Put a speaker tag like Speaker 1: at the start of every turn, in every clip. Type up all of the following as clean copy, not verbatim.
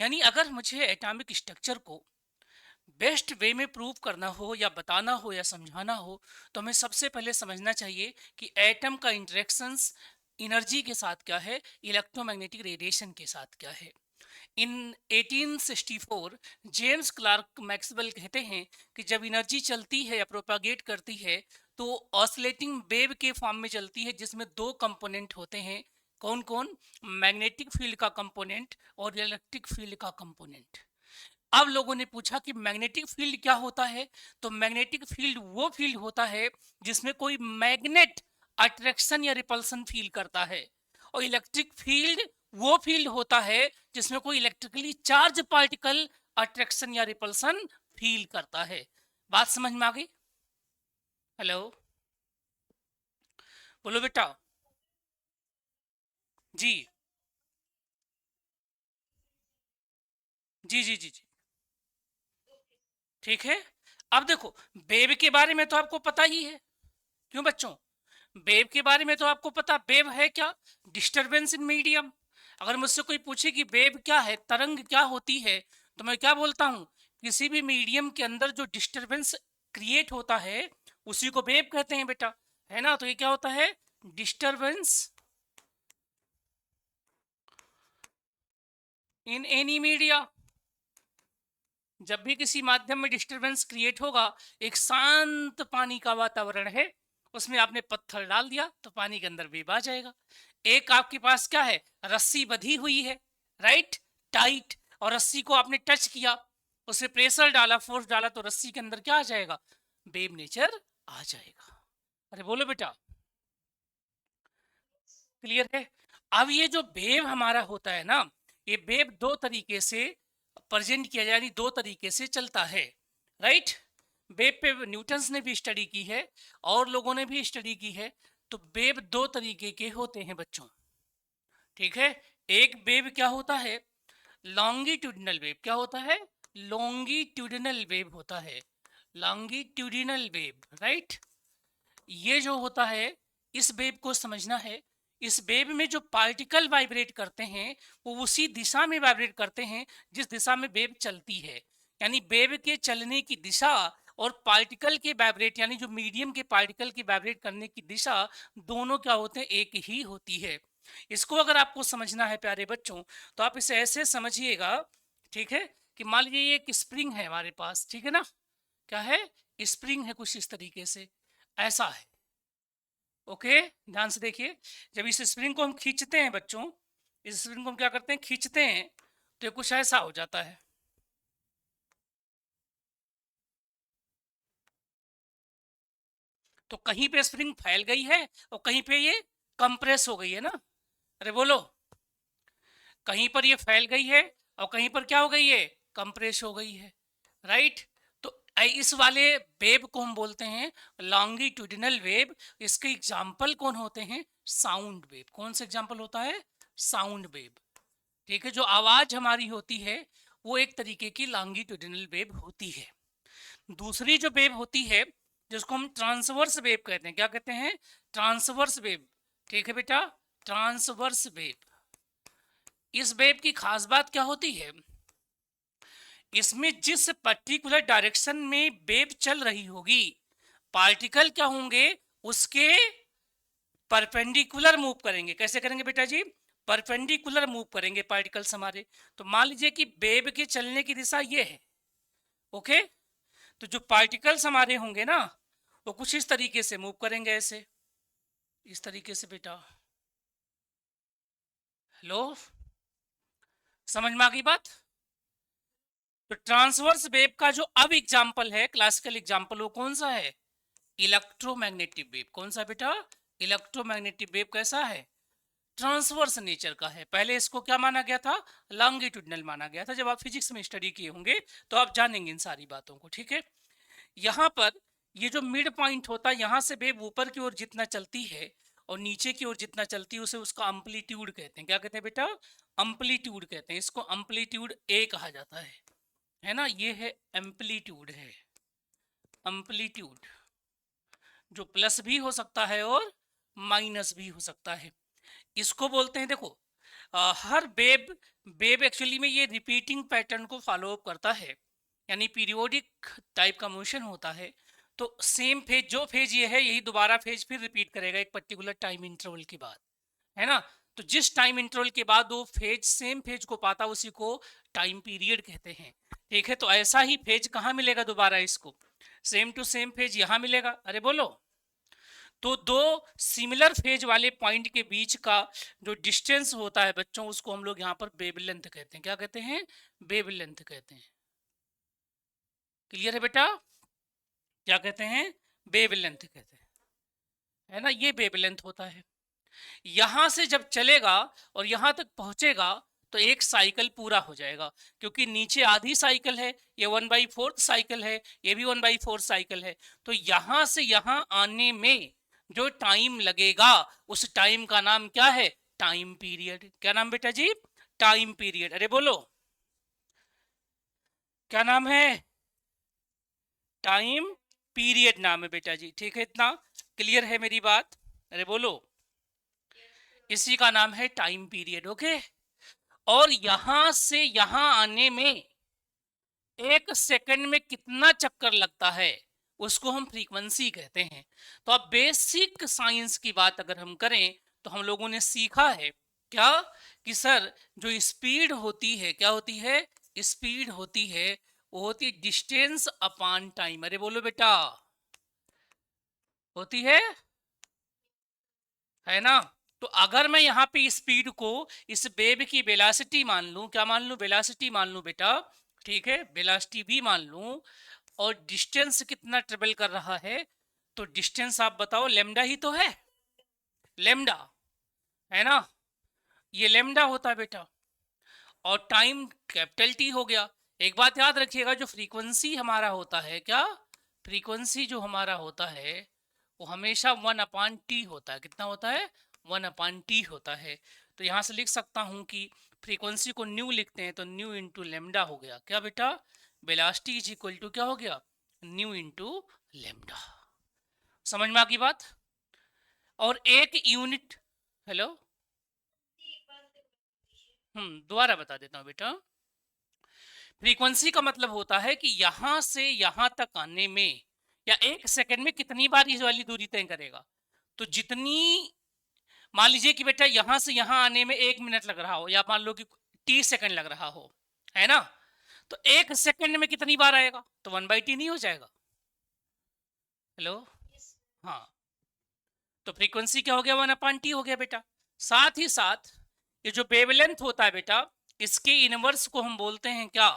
Speaker 1: यानी अगर मुझे एटॉमिक स्ट्रक्चर को बेस्ट वे में प्रूव करना हो या बताना हो या समझाना हो, तो हमें सबसे पहले समझना चाहिए कि एटम का इंटरेक्शंस एनर्जी के साथ क्या है, इलेक्ट्रोमैग्नेटिक रेडिएशन के साथ क्या है। इन 1864 जेम्स क्लार्क मैक्सवेल कहते हैं कि जब एनर्जी चलती है या प्रोपागेट करती है तो ऑसिलेटिंग वेव के फॉर्म में चलती है, जिसमें दो कंपोनेंट होते हैं। कौन कौन? मैग्नेटिक फील्ड का कंपोनेंट और इलेक्ट्रिक फील्ड का कंपोनेंट। अब लोगों ने पूछा कि मैग्नेटिक फील्ड क्या होता है, तो मैग्नेटिक फील्ड वो फील्ड होता है जिसमें कोई मैग्नेट अट्रैक्शन या रिपल्सन फील करता है, और इलेक्ट्रिक फील्ड वो फील्ड होता है जिसमें कोई इलेक्ट्रिकली चार्ज पार्टिकल अट्रैक्शन या रिपल्सन फील करता है। बात समझ में आ गई? हेलो, बोलो बेटा। जी जी जी जी जी, ठीक है। अब देखो, वेव के बारे में तो आपको पता ही है, क्यों बच्चों? वेव के बारे में तो आपको पता, वेव है क्या? Disturbance in medium. अगर मुझसे कोई पूछे कि वेव क्या है, तरंग क्या होती है, तो मैं क्या बोलता हूं? किसी भी मीडियम के अंदर जो डिस्टरबेंस क्रिएट होता है उसी को वेव कहते हैं बेटा, है ना? तो ये क्या होता है? Disturbance in any media. जब भी किसी माध्यम में डिस्टरबेंस क्रिएट होगा, एक शांत पानी का वातावरण है, उसमें आपने पत्थर डाल दिया तो पानी के अंदर वेव आ जाएगा। एक आपके पास क्या है? रस्सी बंधी हुई है, राइट, टाइट, और रस्सी को आपने टच किया, उसे प्रेशर डाला, फोर्स डाला, तो रस्सी के अंदर क्या आ जाएगा? वेव नेचर आ जाएगा। अरे बोलो बेटा, क्लियर है? अब ये जो वेव हमारा होता है ना, ये वेव दो तरीके से प्रेजेंट किया जाए, यानी दो तरीके से चलता है, राइट। वेव पे न्यूटन्स ने भी स्टडी की है और लोगों ने भी स्टडी की है। तो वेव दो तरीके के होते हैं बच्चों, ठीक है। एक वेव क्या होता है? Longitudinal wave. क्या होता है? लॉन्गिट्यूडिनल वेव होता है, लॉन्गिट्यूडिनल वेव, राइट। ये जो होता है, इस वेव को समझना है। इस वेव में जो पार्टिकल वाइब्रेट करते हैं वो उसी दिशा में वाइब्रेट करते हैं जिस दिशा में वेव चलती है। यानी वेव के चलने की दिशा और पार्टिकल के वाइब्रेट, यानी जो मीडियम के पार्टिकल की वाइब्रेट करने की दिशा, दोनों क्या होते हैं? एक ही होती है। इसको अगर आपको समझना है प्यारे बच्चों, तो आप इसे ऐसे समझिएगा, ठीक है, कि मान लीजिए ये एक स्प्रिंग है हमारे पास, ठीक है ना? क्या है? स्प्रिंग है, कुछ इस तरीके से ऐसा है। ओके, ध्यान से देखिए। जब इस स्प्रिंग को हम खींचते हैं बच्चों, इस स्प्रिंग को हम क्या करते हैं? खींचते हैं, तो ये कुछ ऐसा हो जाता है। तो कहीं पे स्प्रिंग फैल गई है और कहीं पे ये कंप्रेस हो गई है ना। अरे बोलो, कहीं पर ये फैल गई है और कहीं पर क्या हो गई है? कंप्रेस हो गई है, राइट। तो इस वाले वेव को हम बोलते हैं लॉन्गिट्यूडिनल वेव। इसके एग्जाम्पल कौन होते हैं? Sound wave. कौन सा एग्जाम्पल होता है? साउंड वेव, ठीक है। जो आवाज हमारी होती है वो एक तरीके की लॉन्गिट्यूडिनल वेव होती है। दूसरी जो वेव होती है जिसको हम ट्रांसवर्स वेव कहते हैं, क्या कहते हैं? ट्रांसवर्स वेव, ठीक है बेटा, ट्रांसवर्स वेव। इस वेव की खास बात क्या होती है? इसमें जिस पर्टिकुलर डायरेक्शन में वेव चल रही होगी, पार्टिकल क्या होंगे? उसके परपेंडिकुलर मूव करेंगे। कैसे करेंगे बेटा जी? परपेंडिकुलर मूव करेंगे पार्टिकल्स हमारे। तो मान लीजिए कि वेव के चलने की दिशा ये है, ओके। तो जो पार्टिकल्स हमारे होंगे ना, वो कुछ इस तरीके से मूव करेंगे, ऐसे, इस तरीके से बेटा। हेलो, समझ में आ गई बात? तो ट्रांसवर्स वेव का जो अब एग्जाम्पल है, क्लासिकल एग्जाम्पल, वो कौन सा है? Electromagnetic wave. कौन सा बेटा? Electromagnetic wave. कैसा है? ट्रांसवर्स नेचर का है। पहले इसको क्या माना गया था? लॉन्गिट्यूडिनल माना गया था। जब आप फिजिक्स में स्टडी किए होंगे तो आप जानेंगे इन सारी बातों को, ठीक है। यहाँ पर ये जो मिड पॉइंट होता है, यहाँ से वेव ऊपर की ओर जितना चलती है और नीचे की ओर जितना चलती है, उसे उसका अम्पलीट्यूड कहते हैं। क्या कहते हैं बेटा? अम्पलीट्यूड कहते हैं। इसको अम्पलीट्यूड ए कहा जाता है ना। ये है एम्पलीट्यूड, है अम्पलीट्यूड, जो प्लस भी हो सकता है और माइनस भी हो सकता है। इसको बोलते हैं, देखो, हर वेब एक्चुअली में ये रिपीटिंग पैटर्न को फॉलो अप करता है, यानी पीरियोडिक टाइप का मोशन होता है। तो सेम फेज, जो फेज ये है यही दोबारा फेज फिर रिपीट करेगा एक पर्टिकुलर टाइम इंटरवल के बाद, है ना। तो जिस टाइम इंटरवल के बाद वो फेज सेम फेज को पाता उसी को टाइम पीरियड कहते हैं। ठीक है, तो ऐसा ही फेज कहाँ मिलेगा दोबारा, इसको सेम टू सेम फेज यहाँ मिलेगा। अरे बोलो, तो दो सिमिलर फेज वाले पॉइंट के बीच का जो डिस्टेंस होता है बच्चों, उसको हम लोग यहाँ पर वेवलेंथ कहते हैं। क्या कहते हैं? वेवलेंथ कहते हैं। क्लियर है बेटा? क्या कहते हैं? वेवलेंथ कहते हैं, है ना। ये वेवलेंथ होता है। यहां से जब चलेगा और यहां तक पहुंचेगा तो एक साइकिल पूरा हो जाएगा, क्योंकि नीचे आधी साइकिल है, ये 1/4 साइकिल है, ये भी 1/4 साइकिल है। तो यहां से यहां आने में जो टाइम लगेगा उस टाइम का नाम क्या है? Time period. क्या नाम बेटा जी? Time period. अरे बोलो, क्या नाम है? टाइम पीरियड नाम है बेटा जी। ठीक है, इतना क्लियर है मेरी बात? अरे बोलो, इसी का नाम है टाइम पीरियड। ओके। और यहां से यहां आने में एक सेकंड में कितना चक्कर लगता है उसको हम फ्रीक्वेंसी कहते हैं। तो अब बेसिक साइंस की बात अगर हम करें तो हम लोगों ने सीखा है क्या कि सर जो स्पीड होती है, क्या होती है? स्पीड होती है, वो होती है डिस्टेंस अपॉन टाइम। अरे बोलो बेटा, होती है ना। तो अगर मैं यहाँ पे स्पीड को इस वेव की वेलोसिटी मान लूं, क्या मान लूं? वेलोसिटी मान लूं बेटा। ठीक है, वेलोसिटी भी मान लूं, और डिस्टेंस कितना ट्रेवल कर रहा है, तो डिस्टेंस आप बताओ, लेमडा ही तो है, लेमडा, है ना। ये लेमडा होता है बेटा, और टाइम कैपिटल टी हो गया। एक बात याद रखिएगा, जो फ्रीक्वेंसी हमारा होता है, क्या फ्रीक्वेंसी जो हमारा होता है वो हमेशा 1/t होता है। कितना होता है? 1/t होता है। तो यहां से लिख सकता हूं कि फ्रीक्वेंसी को न्यू लिखते हैं तो न्यू इंटू लेमडा हो गया। क्या बेटा? वेलोसिटी इज इक्वल टू क्या हो गया? New into lambda. समझ में आ गई बात? और एक यूनिट, हेलो, दोबारा बता देता हूं बेटा। फ्रीक्वेंसी का मतलब होता है कि यहां से यहां तक आने में या एक सेकंड में कितनी बार इस वाली दूरी तय करेगा। तो जितनी, मान लीजिए कि बेटा यहां से यहां आने में 1 मिनट लग रहा हो, या मान लो कि 30 सेकंड लग रहा हो, है ना। तो एक सेकंड में कितनी बार आएगा? तो 1/t नहीं हो जाएगा? हेलो, हाँ। तो फ्रीक्वेंसी क्या हो गया? 1/t हो गया बेटा। साथ ही साथ ये जो वेवलेंथ होता है बेटा, इसके इनवर्स को हम बोलते हैं क्या?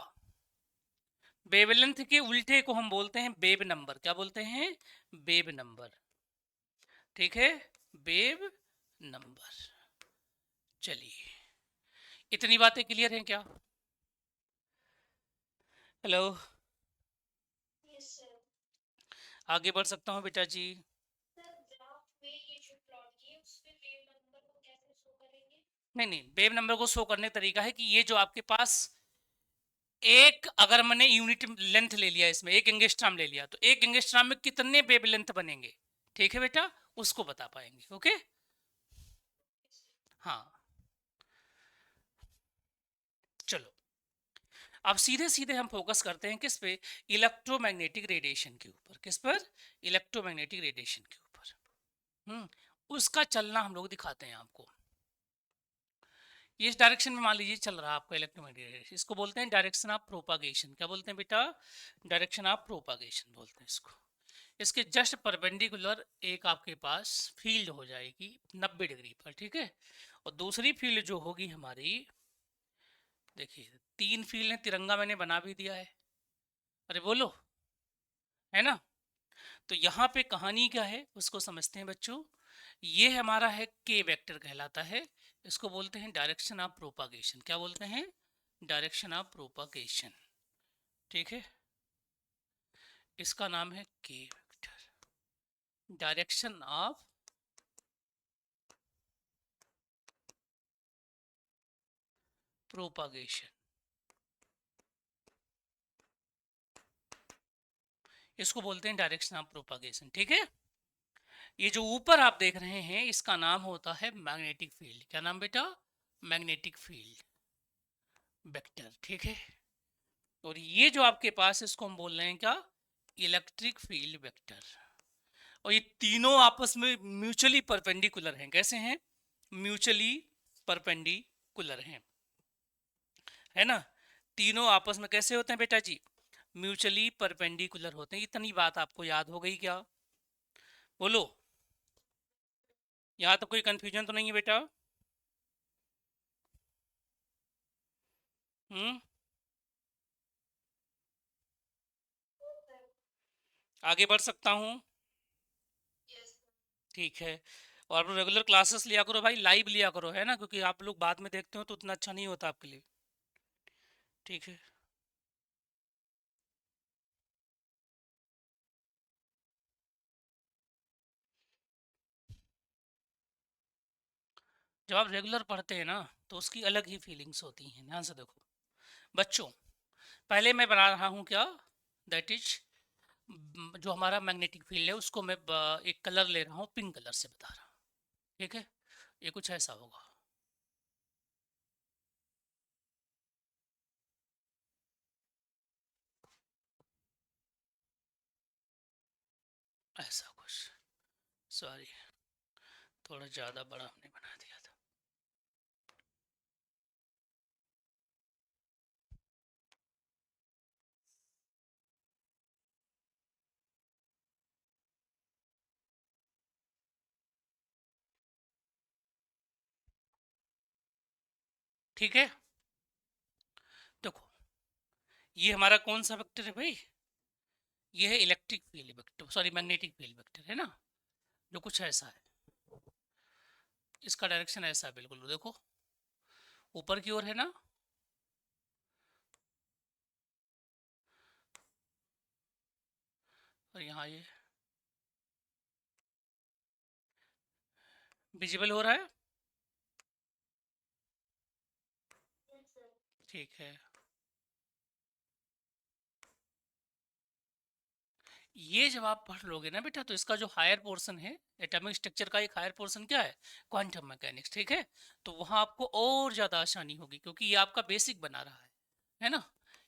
Speaker 1: वेवलेंथ के उल्टे को हम बोलते हैं वेव नंबर। क्या बोलते हैं? Wave number. ठीक है, वेव नंबर। चलिए, इतनी बातें क्लियर हैं क्या? हेलो, आगे बढ़ सकता हूँ बेटा जी? नहीं नहीं, वेव नंबर को शो करने का तरीका है कि ये जो आपके पास एक, अगर मैंने यूनिट लेंथ ले लिया, इसमें 1 एंगस्ट्राम ले लिया, तो 1 एंगस्ट्राम में कितने वेव लेंथ बनेंगे? ठीक है बेटा, उसको बता पाएंगे। ओके, हाँ। चलो, अब सीधे सीधे हम फोकस करते हैं किस पे? इलेक्ट्रोमैग्नेटिक रेडिएशन के ऊपर। किस पर? इलेक्ट्रोमैग्नेटिक रेडिएशन के ऊपर। उसका चलना हम लोग दिखाते हैं आपको। ये इस डायरेक्शन में मान लीजिए चल रहा है आपका इलेक्ट्रोमैग्नेटिक रेडिएशन, इसको बोलते हैं डायरेक्शन ऑफ प्रोपागेशन। क्या बोलते हैं बेटा? डायरेक्शन ऑफ प्रोपागेशन बोलते हैं इसको। इसके जस्ट परपेंडिकुलर एक आपके पास फील्ड हो जाएगी 90 डिग्री पर। ठीक है, और दूसरी फील्ड जो होगी हमारी, देखिए 3 फील्ड है, तिरंगा मैंने बना भी दिया है। अरे बोलो, है ना। तो यहाँ पे कहानी क्या है उसको समझते हैं बच्चों। ये हमारा है के वेक्टर कहलाता है, इसको बोलते हैं डायरेक्शन ऑफ प्रोपागेशन। क्या बोलते हैं? Direction of propagation. ठीक है, इसका नाम है के वेक्टर, डायरेक्शन ऑफ प्रोपागेशन। इसको बोलते हैं डायरेक्शन ऑफ प्रोपागेशन। ठीक है, ये जो ऊपर आप देख रहे हैं इसका नाम होता है मैग्नेटिक फील्ड। क्या नाम बेटा? मैग्नेटिक फील्ड वेक्टर, ठीक है। और ये जो आपके पास है इसको हम बोल रहे हैं क्या, इलेक्ट्रिक फील्ड वेक्टर। और ये तीनों आपस में म्यूचुअली परपेंडिकुलर हैं। कैसे हैं? म्यूचुअली परपेंडिकुलर हैं, है ना। तीनों आपस में कैसे होते हैं बेटा जी? म्यूचुअली परपेंडिकुलर होते हैं। इतनी बात आपको याद हो गई क्या? बोलो, यहाँ तो कोई कंफ्यूजन तो नहीं है बेटा? हम्म, आगे बढ़ सकता हूँ? ठीक है। और आप रेगुलर क्लासेस लिया करो भाई, लाइव लिया करो, है ना, क्योंकि आप लोग बाद में देखते हो तो उतना अच्छा नहीं होता आपके लिए। ठीक है। जब आप रेगुलर पढ़ते हैं ना तो उसकी अलग ही फीलिंग्स होती हैं। ध्यान से देखो बच्चों, पहले मैं बना रहा हूँ क्या, दैट इज जो हमारा मैग्नेटिक फील्ड है उसको मैं एक कलर ले रहा हूँ, पिंक कलर से बता रहा हूँ। ठीक है, ये कुछ ऐसा होगा, ऐसा कुछ। सॉरी, थोड़ा ज़्यादा बड़ा हमने बना दिया था। ठीक है, देखो ये हमारा कौन सा वेक्टर है भाई? ये है electric field vector, sorry magnetic field vector, है ना, जो कुछ ऐसा है। इसका डायरेक्शन ऐसा है बिल्कुल, देखो ऊपर की ओर है ना। और यहाँ ये विजिबल हो रहा है। ठीक है, ये जब आप पढ़ लोगे ना बेटा तो इसका जो हायर पोर्शन है, एटॉमिक स्ट्रक्चर का एक हायर पोर्शन क्या है, क्वांटम मैकेनिक्स, ठीक है। तो वहाँ आपको और ज़्यादा आसानी होगी क्योंकि ये आपका बेसिक बना रहा है ना।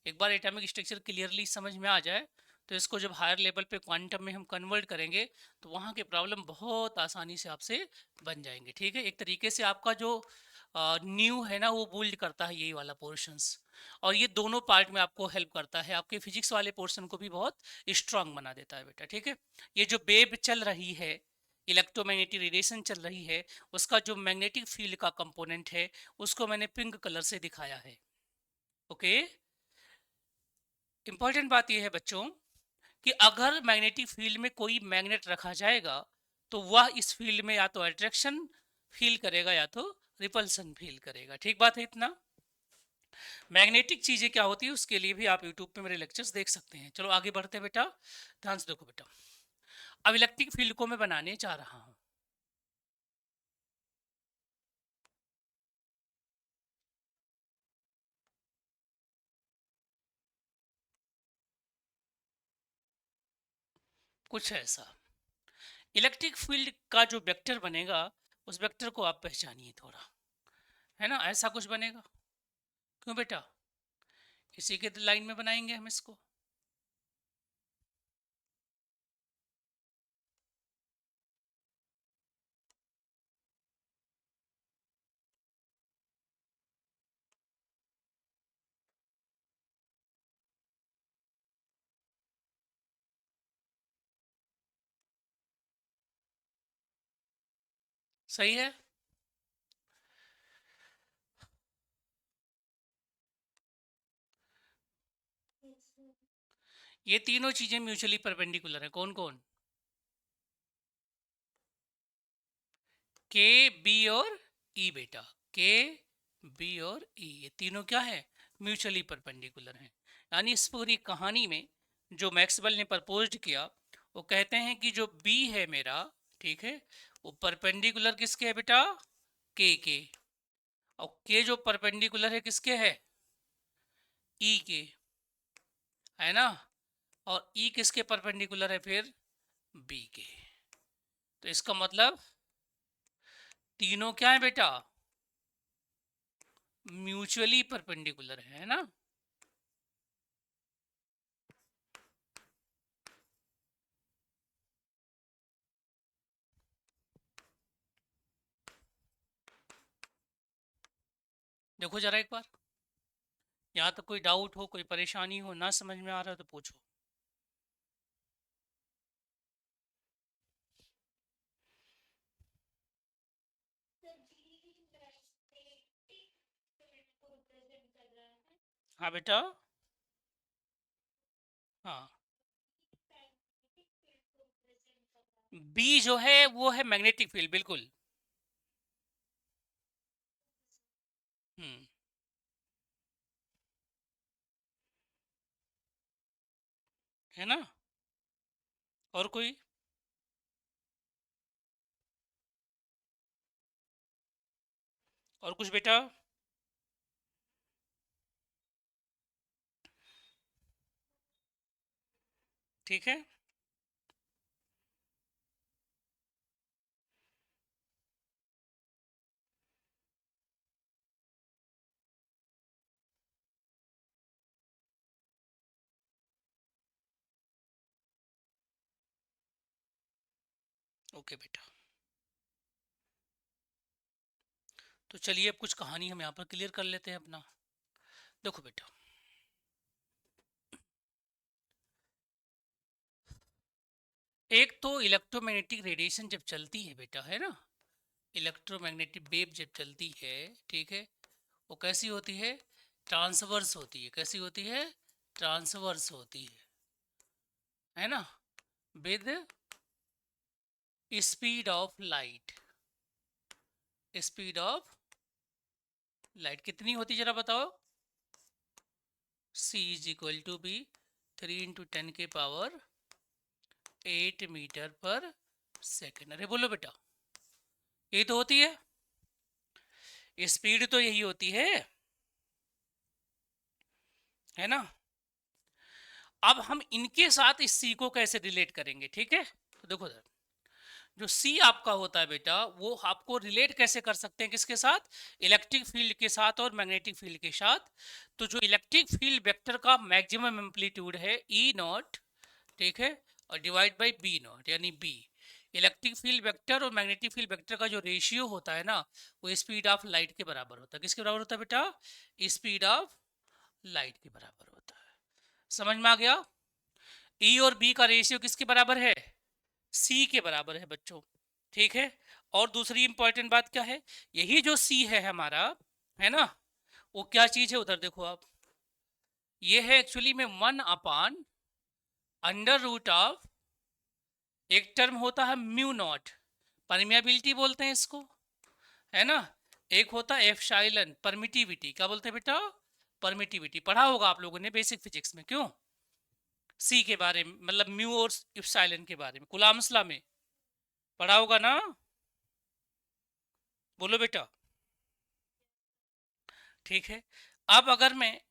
Speaker 1: एक बार एटॉमिक स्ट्रक्चर क्लियरली समझ में आ जाए तो इसको जब हायर लेवल पे क्वांटम में हम कन्वर्ट करेंगे तो वहाँ के प्रॉब्लम बहुत आसानी से आपसे बन जाएंगे। ठीक है, एक तरीके से आपका जो न्यू है ना वो बिल्ड करता है यही वाला पोर्शंस। और ये दोनों पार्ट में आपको हेल्प करता है, आपके फिजिक्स वाले पोर्शन को भी बहुत स्ट्रांग बना देता है बेटा। ठीक है, ये जो वेव चल रही है, इलेक्ट्रोमैग्नेटिक रेडिएशन चल रही है, उसका जो मैग्नेटिक फील्ड का कंपोनेंट है उसको मैंने पिंक कलर से दिखाया है। ओके, इंपॉर्टेंट बात यह है बच्चों कि अगर मैग्नेटिक फील्ड में कोई मैग्नेट रखा जाएगा तो वह इस फील्ड में या तो अट्रैक्शन फील करेगा या तो रिपल्सन फील करेगा। ठीक बात है इतना। मैग्नेटिक चीजें क्या होती है उसके लिए भी आप यूट्यूब पे मेरे लेक्चर्स देख सकते हैं। चलो आगे बढ़ते हैं बेटा, ध्यान से देखो बेटा। अब इलेक्ट्रिक फील्ड को मैं बनाने जा रहा हूं। कुछ ऐसा इलेक्ट्रिक फील्ड का जो वेक्टर बनेगा उस वेक्टर को आप पहचानिए थोड़ा, है ना, ऐसा कुछ बनेगा। क्यों बेटा? इसी के लाइन में बनाएंगे हम इसको। सही है। ये तीनों चीजें म्यूचुअली परपेंडिकुलर है। कौन कौन? के, बी और ई बेटा। के, बी और ई, ये तीनों क्या है? म्यूचुअली परपेंडिकुलर हैं। यानी इस पूरी कहानी में जो मैक्सवेल ने प्रपोज्ड किया वो कहते हैं कि जो बी है मेरा, ठीक है, वो परपेंडिकुलर किसके है बेटा? के। और के जो परपेंडिकुलर है किसके है? ई के, है ना। और ई किसके परपेंडिकुलर है फिर? बी के। तो इसका मतलब तीनों क्या है बेटा? म्यूचुअली परपेंडिकुलर है ना। देखो जरा एक बार, यहाँ तक कोई डाउट हो, कोई परेशानी हो, ना समझ में आ रहा हो तो पूछो। हाँ बेटा, हाँ, बी जो है वो है मैग्नेटिक फील्ड, बिल्कुल। हम्म, है ना। और कोई? और कुछ बेटा? ठीक है, ओके बेटा। तो चलिए अब कुछ कहानी हम यहाँ पर क्लियर कर लेते हैं अपना। देखो बेटा, एक तो इलेक्ट्रोमैग्नेटिक रेडिएशन जब चलती है बेटा, है ना, इलेक्ट्रोमैग्नेटिक वेव जब चलती है, ठीक है, वो कैसी होती है? ट्रांसवर्स होती है। कैसी होती है? ट्रांसवर्स होती है ना, with speed of light. Speed of light कितनी होती जरा बताओ? c is equal to be 3 × 10⁻⁸ metre per second. अरे बोलो बेटा, ये तो होती है, स्पीड तो यही होती है ना। अब हम इनके साथ इस सी को कैसे रिलेट करेंगे, ठीक है। तो देखो सर, जो सी आपका होता है बेटा, वो आपको रिलेट कैसे कर सकते हैं, किसके साथ? इलेक्ट्रिक फील्ड के साथ और मैग्नेटिक फील्ड के साथ। तो जो इलेक्ट्रिक फील्ड वेक्टर का मैक्सिमम एम्पलीट्यूड है ई नॉट, ठीक है, और डिवाइड बाई बी नॉट, यानी बी। इलेक्ट्रिक फील्ड वेक्टर और मैग्नेटिक फील्ड वेक्टर का जो रेशियो होता है ना, वो स्पीड ऑफ लाइट के बराबर होता है। किसके बराबर होता है बेटा? स्पीड ऑफ लाइट के बराबर होता है। समझ में आ गया? ई और बी का रेशियो किसके बराबर है? सी के बराबर है बच्चों, ठीक है। और दूसरी इंपॉर्टेंट बात क्या है? यही जो सी है हमारा, है ना, वो क्या चीज है उधर देखो आप, ये है एक्चुअली में 1/√ऑफ, एक टर्म होता है म्यू नॉट, परमियाबिलिटी बोलते हैं इसको, है ना। एक होता है एप्सिलॉन, परमिटिविटी। क्या बोलते हैं बेटा? परमिटिविटी। पढ़ा होगा आप लोगों ने बेसिक फिजिक्स में, क्यों? सी के बारे में, मतलब म्यू और एप्सिलॉन के बारे में कुलाम्सला में पढ़ा होगा ना। बोलो बेटा, ठीक है। अब अगर मैं,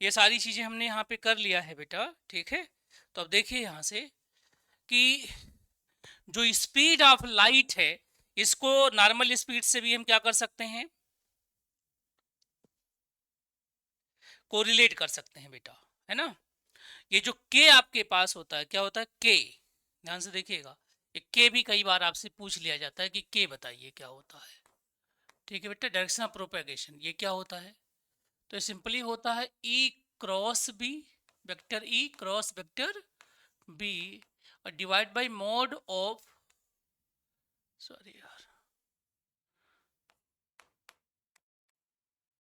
Speaker 1: ये सारी चीजें हमने यहाँ पे कर लिया है बेटा, ठीक है। तो अब देखिए यहाँ से कि जो स्पीड ऑफ लाइट है, इसको नॉर्मल स्पीड से भी हम क्या कर सकते हैं? कोरिलेट कर सकते हैं बेटा, है ना। ये जो के आपके पास होता है, क्या होता है? के, ध्यान से देखिएगा, ये के भी कई बार आपसे पूछ लिया जाता है कि के बताइए क्या होता है, ठीक है बेटा। डायरेक्शन ऑफ प्रोपेगेशन, ये क्या होता है? तो सिंपली होता है A cross B, vector A cross vector B, और divide by mod of, sorry यार,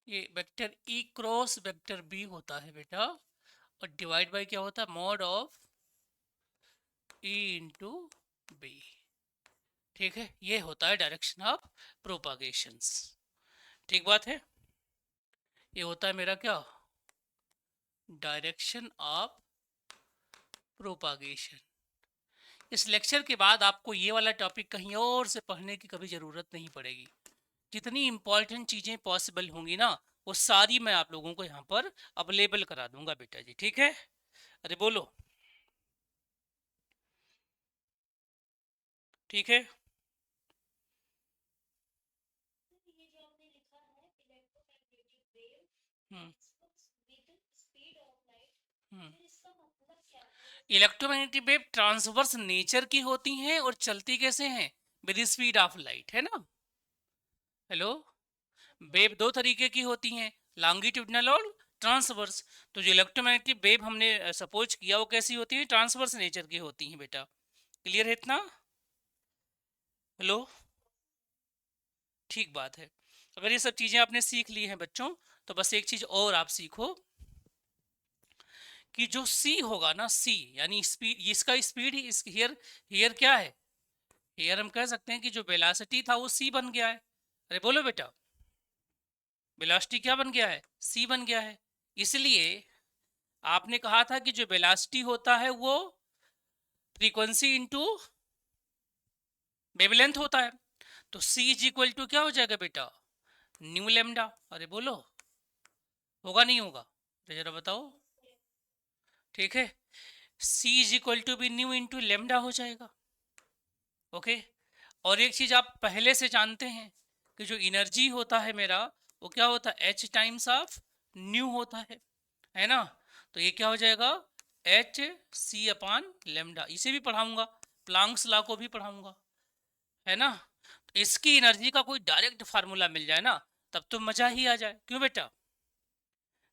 Speaker 1: ये vector A cross vector B होता है बेटा, और डिवाइड बाय क्या होता है? Mod of A into B, ठीक है। ये होता है डायरेक्शन ऑफ प्रोपागेशंस, ठीक बात है। ये होता है मेरा क्या? Direction of propagation. इस लेक्चर के बाद आपको ये वाला टॉपिक कहीं और से पढ़ने की कभी ज़रूरत नहीं पड़ेगी। जितनी इंपॉर्टेंट चीज़ें पॉसिबल होंगी ना, वो सारी मैं आप लोगों को यहाँ पर अवेलेबल करा दूंगा बेटा जी, ठीक है। अरे बोलो, ठीक है। इलेक्ट्रोमैग्नेटिक वेव ट्रांसवर्स नेचर की होती हैं और चलती कैसे हैं, विद स्पीड ऑफ लाइट, है ना। हेलो, वेव दो तरीके की होती हैं, लॉन्गिट्यूडनल और ट्रांसवर्स। तो जो इलेक्ट्रोमैग्नेटिक वेव हमने सपोज किया वो कैसी होती है, ट्रांसवर्स नेचर की होती हैं बेटा। क्लियर है इतना? हेलो, ठीक बात है। अगर ये सब चीजें आपने सीख ली हैं बच्चों, तो बस एक चीज और आप सीखो कि जो सी होगा ना, सी यानी स्पीड, इसका स्पीड ही हियर, हियर क्या है, हियर हम कह सकते हैं कि जो वेलोसिटी था वो सी बन गया है। अरे बोलो बेटा, वेलोसिटी क्या बन गया है, सी बन गया है। इसलिए आपने कहा था कि जो वेलोसिटी होता है वो फ्रीक्वेंसी इंटू वेवलेंथ होता है। तो सी इज इक्वल टू क्या हो जाएगा बेटा, न्यू लेमडा। अरे बोलो, होगा नहीं होगा, तो जरा बताओ। ठीक है, C is equal to B nu into lambda हो जाएगा। ओके, और एक चीज आप पहले से जानते हैं कि जो एनर्जी होता है मेरा, वो क्या होता है, एच टाइम्स ऑफ न्यू होता है ना। तो ये क्या हो जाएगा, एच सी अपान लेमडा। इसे भी पढ़ाऊंगा, प्लांक्स लॉ को भी पढ़ाऊंगा, है ना। तो इसकी एनर्जी का कोई डायरेक्ट फार्मूला मिल जाए ना, तब तो मजा ही आ जाए। क्यों बेटा,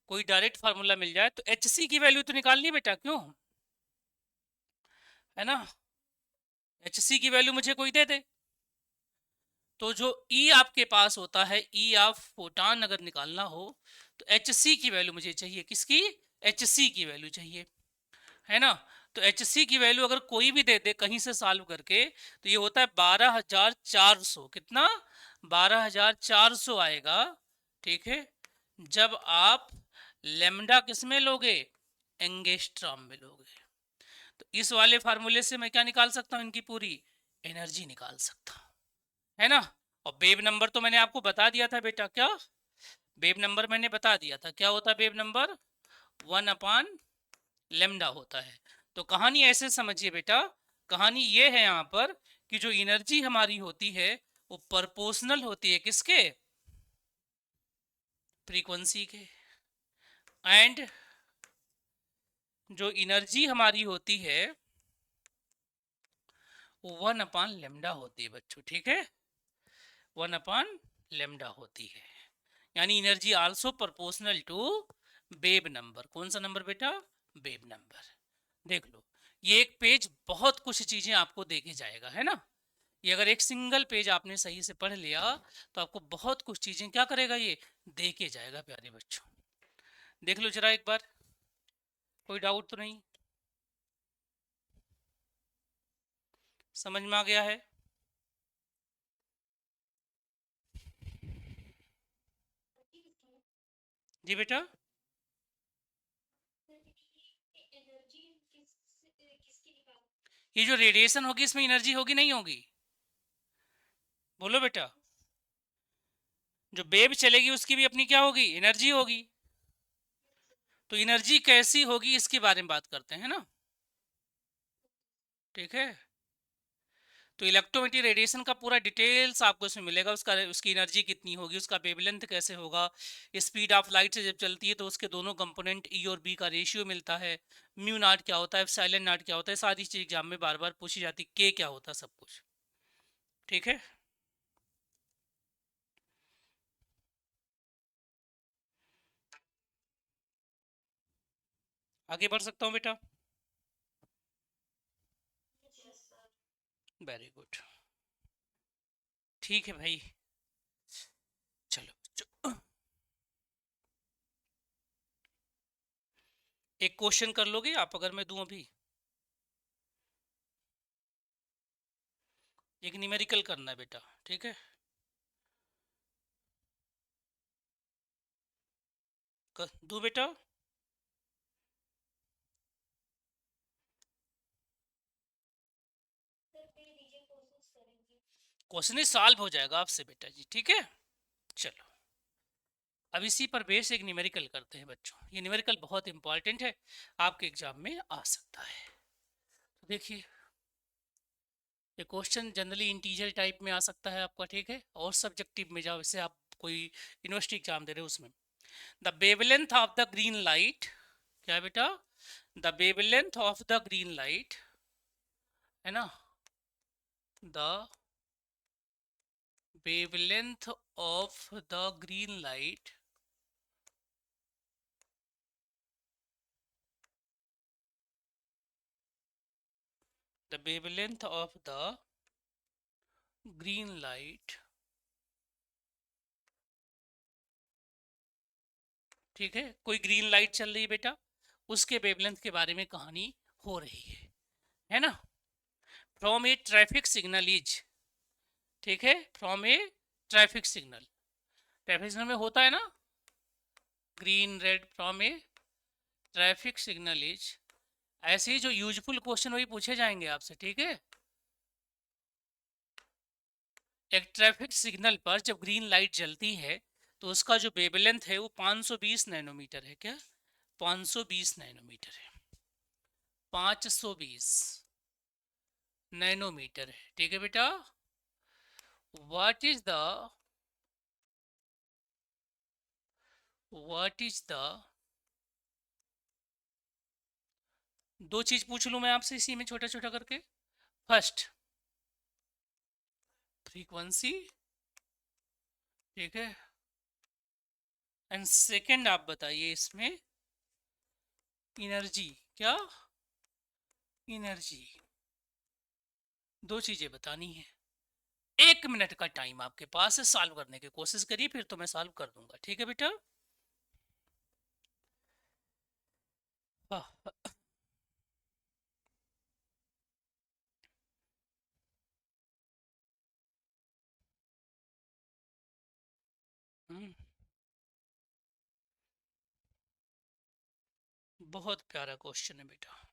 Speaker 1: कोई डायरेक्ट फार्मूला मिल जाए तो एच सी की वैल्यू तो निकालनी बेटा, क्यों, है ना। एच सी की वैल्यू मुझे कोई दे दे, तो जो ई आपके पास होता है, ई ऑफ फोटान अगर निकालना हो तो एच सी की वैल्यू मुझे चाहिए, किसकी, एच सी की वैल्यू चाहिए, है ना। तो एच सी की वैल्यू अगर कोई भी दे दे कहीं से सॉल्व करके, तो ये होता है 12,400, कितना, 12,400 आएगा। ठीक है, जब आप लेमडा किस में लोगे, एंगेस्ट्रॉम में लोगे। तो इस वाले फार्मूले से मैं क्या निकाल सकता हूँ, इनकी पूरी एनर्जी निकाल सकता हूँ, है ना। और वेव नंबर तो मैंने आपको बता दिया था बेटा, क्या वेव नंबर मैंने बता दिया था, क्या होता है वेव नंबर, 1 अपान लेमडा होता है। तो कहानी ऐसे समझिए बेटा, कहानी ये है यहाँ पर कि जो एनर्जी हमारी होती है वो प्रोपोर्शनल होती है किसके, फ्रीक्वेंसी के। एंड जो एनर्जी हमारी होती है वो 1 अपान लेमडा होती है बच्चों, ठीक है, 1 अपान लेमडा होती है। यानी energy also proportional to wave number. कौन सा नंबर बेटा, वेव नंबर। देख लो, ये एक पेज बहुत कुछ चीजें आपको देके जाएगा, है ना। ये अगर एक सिंगल पेज आपने सही से पढ़ लिया तो आपको बहुत कुछ चीजें क्या करेगा, ये देके जाएगा प्यारे बच्चों। देख लो जरा एक बार, कोई डाउट तो नहीं, समझ में आ गया है। जी बेटा, ये जो रेडिएशन होगी इसमें एनर्जी होगी नहीं होगी, बोलो बेटा। जो वेव चलेगी उसकी भी अपनी क्या होगी, एनर्जी होगी। तो एनर्जी कैसी होगी इसके बारे में बात करते हैं ना, ठीक है। तो इलेक्ट्रोमैग्नेटिक रेडिएशन का पूरा डिटेल्स आपको इसमें मिलेगा, उसका, उसकी एनर्जी कितनी होगी, उसका वेवलेंथ कैसे होगा, स्पीड ऑफ लाइट से जब चलती है तो उसके दोनों कंपोनेंट ई और बी का रेशियो मिलता है, म्यू नॉट क्या होता है, साइलेंट नॉट क्या होता है, सारी चीज एग्जाम में बार बार पूछी जाती है, के क्या होता है, सब कुछ, ठीक है। आगे बढ़ सकता हूँ बेटा, वेरी गुड, ठीक है भाई, चलो एक क्वेश्चन कर लोगे आप अगर मैं दूं अभी, एक न्यूमेरिकल करना है बेटा, ठीक है, दूं बेटा। क्वेश्चन ही सॉल्व हो जाएगा आपसे बेटा जी, ठीक है। चलो, अब इसी पर बेस एक न्यूमेरिकल करते हैं बच्चों। ये न्यूमेरिकल बहुत इंपॉर्टेंट है, आपके एग्जाम में आ सकता है। तो देखिए, ये क्वेश्चन जनरली इंटीजर टाइप में आ सकता है आपका, ठीक है, और सब्जेक्टिव में जाओ, जैसे आप कोई यूनिवर्सिटी एग्जाम दे रहे हो उसमें। The wavelength of the green light, क्या है बेटा, the wavelength of the green light, है ना, the wavelength of the green light the wavelength of the green light, ठीक है, कोई ग्रीन लाइट चल रही है बेटा, उसके वेवलेंथ के बारे में कहानी हो रही है ना, from A traffic signal is, ठीक है, from A traffic signal, traffic signal में होता है ना green red, from A traffic signal is, ऐसे ही जो यूजफुल क्वेश्चन वही पूछे जाएंगे आपसे, ठीक है। एक ट्रैफिक सिग्नल पर जब ग्रीन लाइट जलती है तो उसका जो वेवलेंथ है वो 520 नैनोमीटर है, क्या 520 नैनोमीटर है, 520 नैनोमीटर है, ठीक है बेटा। व्हाट इज द दो चीज पूछ लूं मैं आपसे इसी में छोटा छोटा करके, फर्स्ट फ्रीक्वेंसी, ठीक है, एंड सेकंड आप बताइए इसमें एनर्जी, क्या एनर्जी, दो चीजें बतानी है। 1 मिनट का टाइम आपके पास है, सॉल्व करने की कोशिश करिए, फिर तो मैं सॉल्व कर दूंगा, ठीक है बेटा। हाँ, बहुत प्यारा क्वेश्चन है बेटा।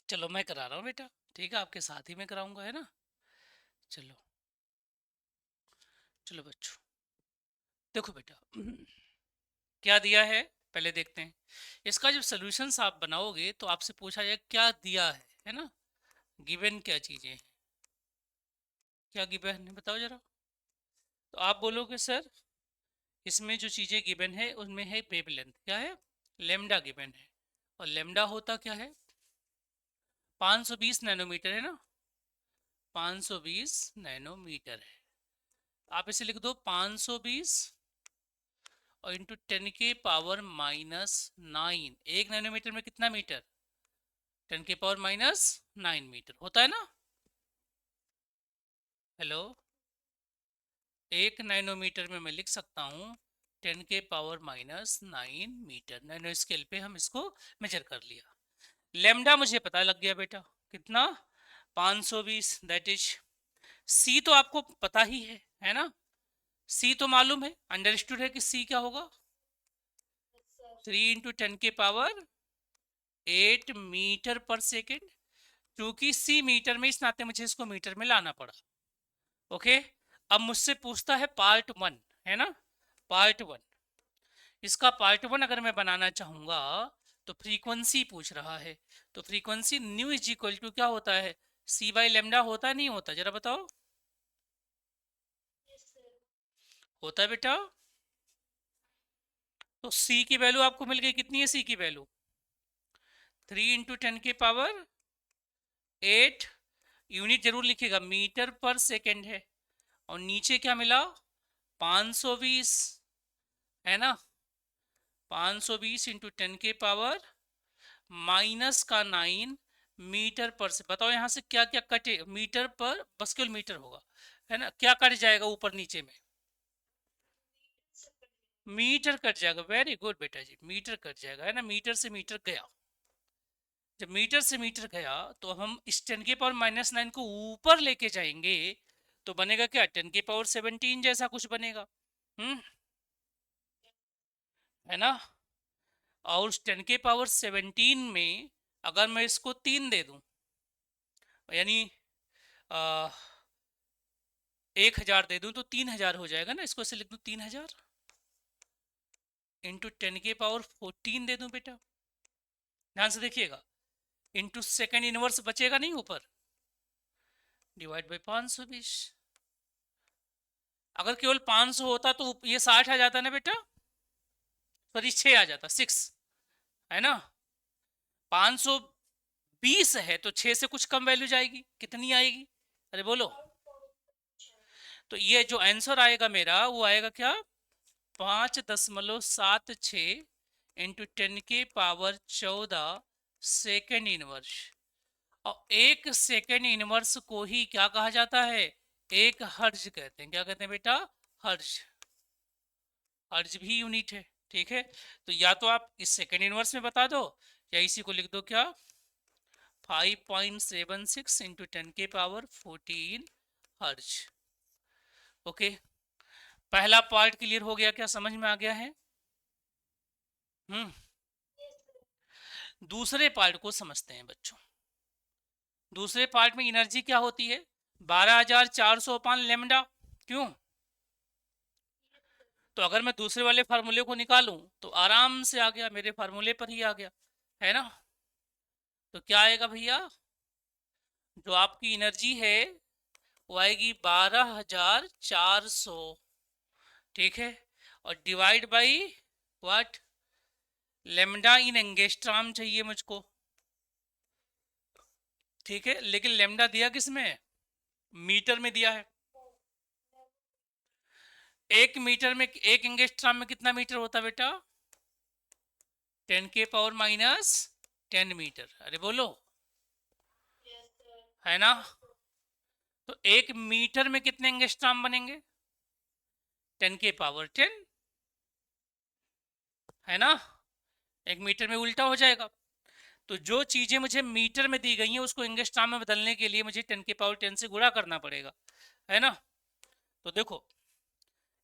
Speaker 1: चलो मैं करा रहा हूँ बेटा, ठीक है, आपके साथ ही मैं कराऊंगा, है ना। चलो चलो बच्चों, देखो बेटा क्या दिया है पहले देखते हैं। इसका जब सॉल्यूशंस आप बनाओगे तो आपसे पूछा जाए क्या दिया है ना, गिवन क्या चीजें हैं, क्या गिवन है बताओ जरा। तो आप बोलोगे सर इसमें जो चीजें गिवन है उनमें है वेवलेंथ, क्या है, लेमडा गिवन है, और लेमडा होता क्या है, 520 नैनोमीटर है ना, 520 नैनोमीटर है। आप इसे लिख दो 520 और इंटू 10 के पावर -9, 1 नैनोमीटर में कितना मीटर, 10 के पावर -9 मीटर होता है ना। हेलो, 1 नैनोमीटर में मैं लिख सकता हूँ 10 के पावर -9 मीटर, नैनो स्केल पे हम इसको मेजर कर लिया। लेमडा मुझे पता लग गया बेटा कितना, 520, दैट इज सी तो आपको पता ही है ना, सी तो मालूम है, अंडरस्टूड है कि सी क्या होगा, 3 × 10 के पावर 8 मीटर पर सेकेंड, क्योंकि सी मीटर में, इस नाते मुझे इसको मीटर में लाना पड़ा। ओके, अब मुझसे पूछता है पार्ट 1, है ना, पार्ट 1, इसका पार्ट 1 अगर मैं बनाना चाहूंगा तो फ्रीक्वेंसी पूछ रहा है, तो frequency nu is equal to क्या होता है, सी बाई लेमडा होता है नहीं होता, जरा बताओ। होता है बेटा। तो सी की वैल्यू आपको मिल गई, कितनी है सी की वैल्यू, 3 × 10 के पावर 8, यूनिट जरूर लिखिएगा, मीटर पर सेकेंड है, और नीचे क्या मिला 520, है ना, 520 इंटू 10 के पावर माइनस का 9 मीटर पर से। बताओ यहाँ से क्या क्या कटे, मीटर पर बस किलोमीटर होगा, है ना, क्या कट जाएगा ऊपर नीचे में? मीटर कट जाएगा। वेरी गुड बेटा जी, मीटर कट जाएगा, है ना, मीटर से मीटर गया। जब मीटर से मीटर गया तो हम इस 10 के पावर माइनस 9 को ऊपर लेके जाएंगे तो बनेगा क्या, 10 के पावर 17 जैसा कुछ बनेगा। है ना। और उस 10 के पावर 17 में अगर मैं इसको 3 दे दूं, यानी 1000 दे दूं तो 3000 हो जाएगा ना। इसको ऐसे लिख दूं 3000 इंटू 10 के पावर 14 दे दूं बेटा, ध्यान से देखिएगा, इंटू सेकेंड इनवर्स बचेगा नहीं ऊपर, डिवाइड बाई 520। अगर केवल 500 होता तो ये 60 आ जाता ना बेटा, सॉरी 6 आ जाता, 6, है ना। 520 है तो 6 से कुछ कम वैल्यू जाएगी, कितनी आएगी, अरे बोलो। तो ये जो आंसर आएगा मेरा वो आएगा क्या, 5.76 इंटू 10 के पावर 14 सेकेंड इनवर्स। और एक सेकेंड इनवर्स को ही क्या कहा जाता है, एक हर्ज कहते हैं। क्या कहते हैं बेटा, हर्ज। हर्ज भी यूनिट है, ठीक है। तो या तो आप इस सेकेंड इनवर्स में बता दो या इसी को लिख दो क्या, 5.76 इंटू 10 के पावर 14 हर्ज। ओके, पहला पार्ट क्लियर हो गया, क्या समझ में आ गया है? दूसरे पार्ट को समझते हैं बच्चों। दूसरे पार्ट में एनर्जी क्या होती है, 12,400 अपान लेमडा। क्यों? तो अगर मैं दूसरे वाले फार्मूले को निकालूं तो आराम से आ गया, मेरे फार्मूले पर ही आ गया, है ना। तो क्या आएगा भैया, जो आपकी एनर्जी है वो आएगी 12,400, ठीक है, और divide by what, lambda in angstrom चाहिए मुझको, ठीक है। लेकिन लेमडा दिया किस में, मीटर में दिया है। एक मीटर में, एक एंगस्ट्राम में कितना मीटर होता है बेटा, 10 के पावर माइनस 10 मीटर। अरे बोलो, है ना। तो एक मीटर में कितने एंगस्ट्राम बनेंगे, 10 के पावर 10, है ना। एक मीटर में उल्टा हो जाएगा। तो जो चीजें मुझे मीटर में दी गई हैं उसको एंगस्ट्राम में बदलने के लिए मुझे 10 के पावर 10 से गुणा करना पड़ेगा, है ना। तो देखो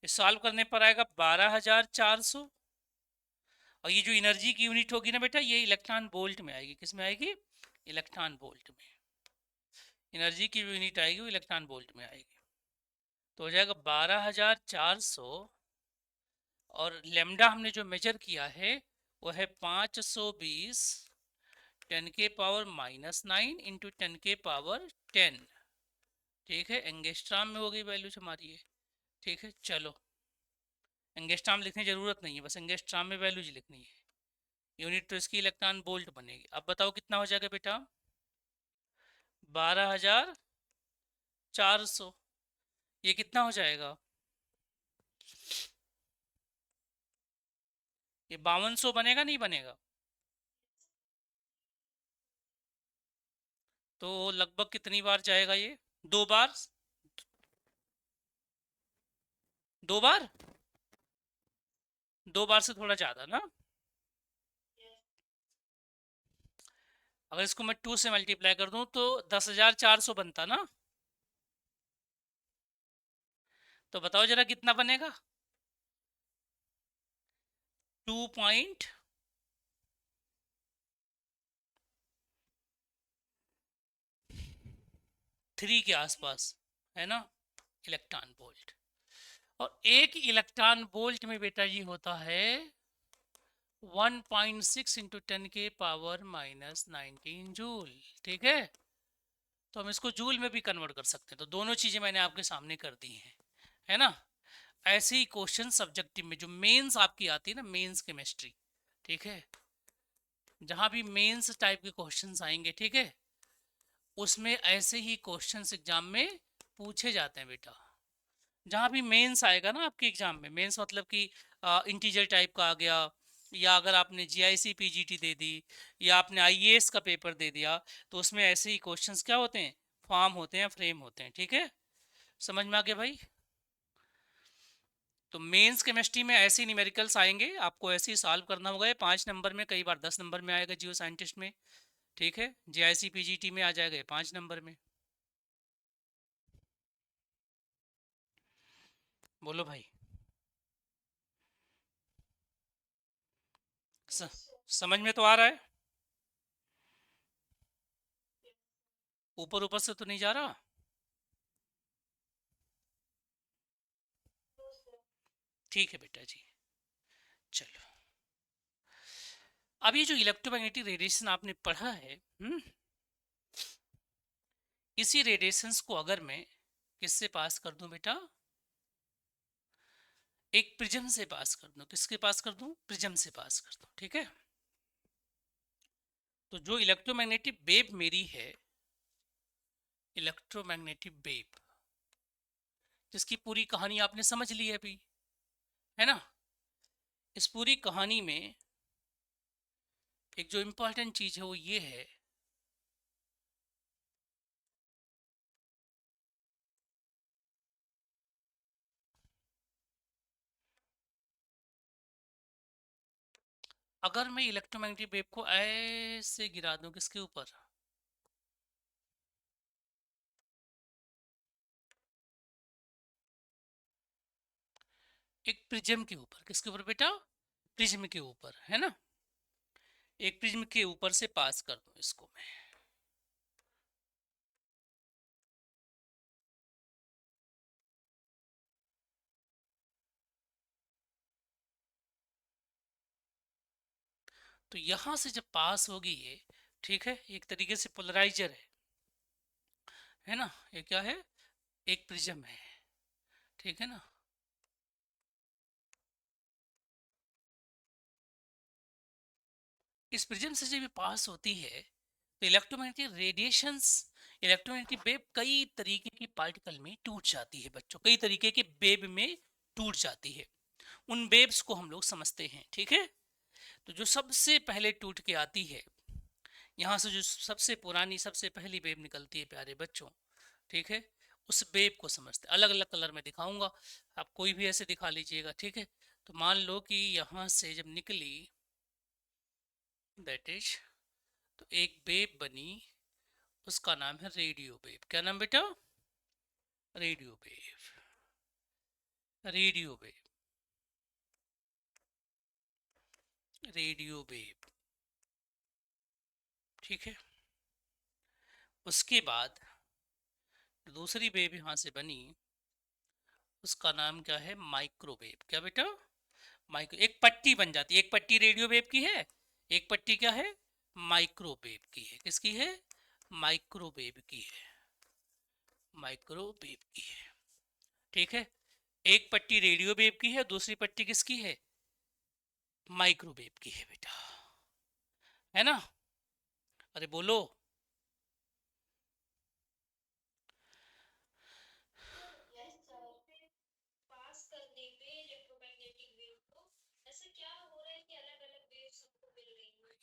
Speaker 1: ये सॉल्व करने पर आएगा 12,400, और ये जो एनर्जी की यूनिट होगी ना बेटा, ये इलेक्ट्रॉन वोल्ट में आएगी। किस में आएगी, इलेक्ट्रॉन वोल्ट में। एनर्जी की जो यूनिट आएगी वो इलेक्ट्रॉन वोल्ट में आएगी। तो हो जाएगा 12,400, और लेमडा हमने जो मेजर किया है वो है 520 10 के पावर माइनस 9 इंटू 10 के पावर 10, ठीक है। एंगस्ट्राम में हो गई वैल्यू हमारी है, ठीक है। चलो एंगस्ट्राम लिखने की जरूरत नहीं है, बस एंगस्ट्राम में वैल्यू लिखनी है। यूनिट तो इसकी इलेक्ट्रॉन वोल्ट बनेगी। अब बताओ कितना हो जाएगा बेटा, 12,400। ये कितना हो जाएगा, ये 5200 बनेगा नहीं बनेगा? तो लगभग कितनी बार जाएगा ये, 2 बार, 2 बार, 2 बार से थोड़ा ज्यादा ना। अगर इसको मैं 2 से मल्टीप्लाई कर दूं तो 10,400 बनता ना। तो बताओ जरा कितना बनेगा, 2.3 के आसपास, है ना, इलेक्ट्रॉन वोल्ट। और एक इलेक्ट्रॉन वोल्ट में बेटा जी होता है 1.6 इंटू 10 के पावर माइनस 19 जूल, ठीक है। तो हम इसको जूल में भी कन्वर्ट कर सकते हैं। तो दोनों चीजें मैंने आपके सामने कर दी हैं, है ना। ऐसे ही क्वेश्चन सब्जेक्टिव में जो मेंस आपकी आती है ना, मेंस केमिस्ट्री, ठीक है, जहां भी मेंस टाइप के क्वेश्चंस आएंगे, ठीक है, उसमें ऐसे ही क्वेश्चंस एग्जाम में पूछे जाते हैं बेटा। जहां भी मेंस आएगा ना आपके एग्जाम में, मेंस मतलब कि इंटीजर टाइप का आ गया, या अगर आपने जीआईसी पीजीटी दे दी या आपने आईएएस का पेपर दे दिया, तो उसमें ऐसे ही क्वेश्चंस क्या होते हैं, फॉर्म होते हैं, फ्रेम होते हैं। ठीक है, समझ में आ गया भाई? तो मेंस केमिस्ट्री में ऐसे न्यूमेरिकल्स आएंगे, आपको ऐसे ही सॉल्व करना होगा। 5 नंबर में, कई बार 10 नंबर में आएगा जियो साइंटिस्ट में। ठीक है, जीआईसी पीजीटी में आ जाएगा 5 नंबर में। बोलो भाई। स, समझ में तो आ रहा है? ऊपर ऊपर से तो नहीं जा रहा? ठीक है बेटा जी, चलो। अब ये जो इलेक्ट्रोमैग्नेटिक रेडिएशन आपने पढ़ा है, इसी रेडिएशंस को अगर मैं किससे पास कर दूं बेटा, एक प्रिज्म से पास कर दूं। किसके पास कर दूं? प्रिज्म से पास कर दूं। ठीक है, तो जो इलेक्ट्रोमैग्नेटिक वेव मेरी है, इलेक्ट्रोमैग्नेटिक वेव, जिसकी पूरी कहानी आपने समझ ली है अभी, है ना? इस पूरी कहानी में एक जो इंपॉर्टेंट चीज है वो ये है, अगर मैं इलेक्ट्रोमैग्नेटिक वेव को ऐसे गिरा दूं, किसके ऊपर? एक प्रिज्म के ऊपर। किसके ऊपर बेटा? प्रिज्म के ऊपर, है ना? एक प्रिज्म के ऊपर से पास कर दूं इसको मैं। तो यहां से जब पास होगी ये, ठीक है, एक तरीके से पोलराइजर है ना? ये क्या है? एक प्रिज्म है। ठीक है ना? इस प्रिज्म से जब ये पास होती है, तो इलेक्ट्रोमैग्नेटिक रेडिएशंस, इलेक्ट्रोमैग्नेटिक वेव कई तरीके की पार्टिकल में टूट जाती है बच्चों, कई तरीके के वेव में टूट जाती है। उन वेव्स को हम लोग समझते हैं। ठीक है, तो जो सबसे पहले टूट के आती है, यहाँ से जो सबसे पुरानी सबसे पहली वेव निकलती है प्यारे बच्चों, ठीक है, उस वेव को समझते। अलग अलग कलर में दिखाऊंगा, आप कोई भी ऐसे दिखा लीजिएगा। ठीक है, तो मान लो कि यहाँ से जब निकली, दैट इज, तो एक वेव बनी, उसका नाम है रेडियो वेव। क्या नाम बेटा? Radio wave. Radio wave, radio wave. ठीक है, उसके बाद दूसरी वेव यहाँ से बनी, उसका नाम क्या है? माइक्रोवेव। क्या बेटा? माइक्रो, एक पट्टी बन जाती है। एक पट्टी रेडियो वेव की है, एक पट्टी क्या है? माइक्रोवेव की है। किसकी है? माइक्रोवेव की है। माइक्रोवेव की है। ठीक है, एक पट्टी रेडियो वेव की है, दूसरी पट्टी किसकी है? माइक्रोवेव की है बेटा, है ना? अरे बोलो।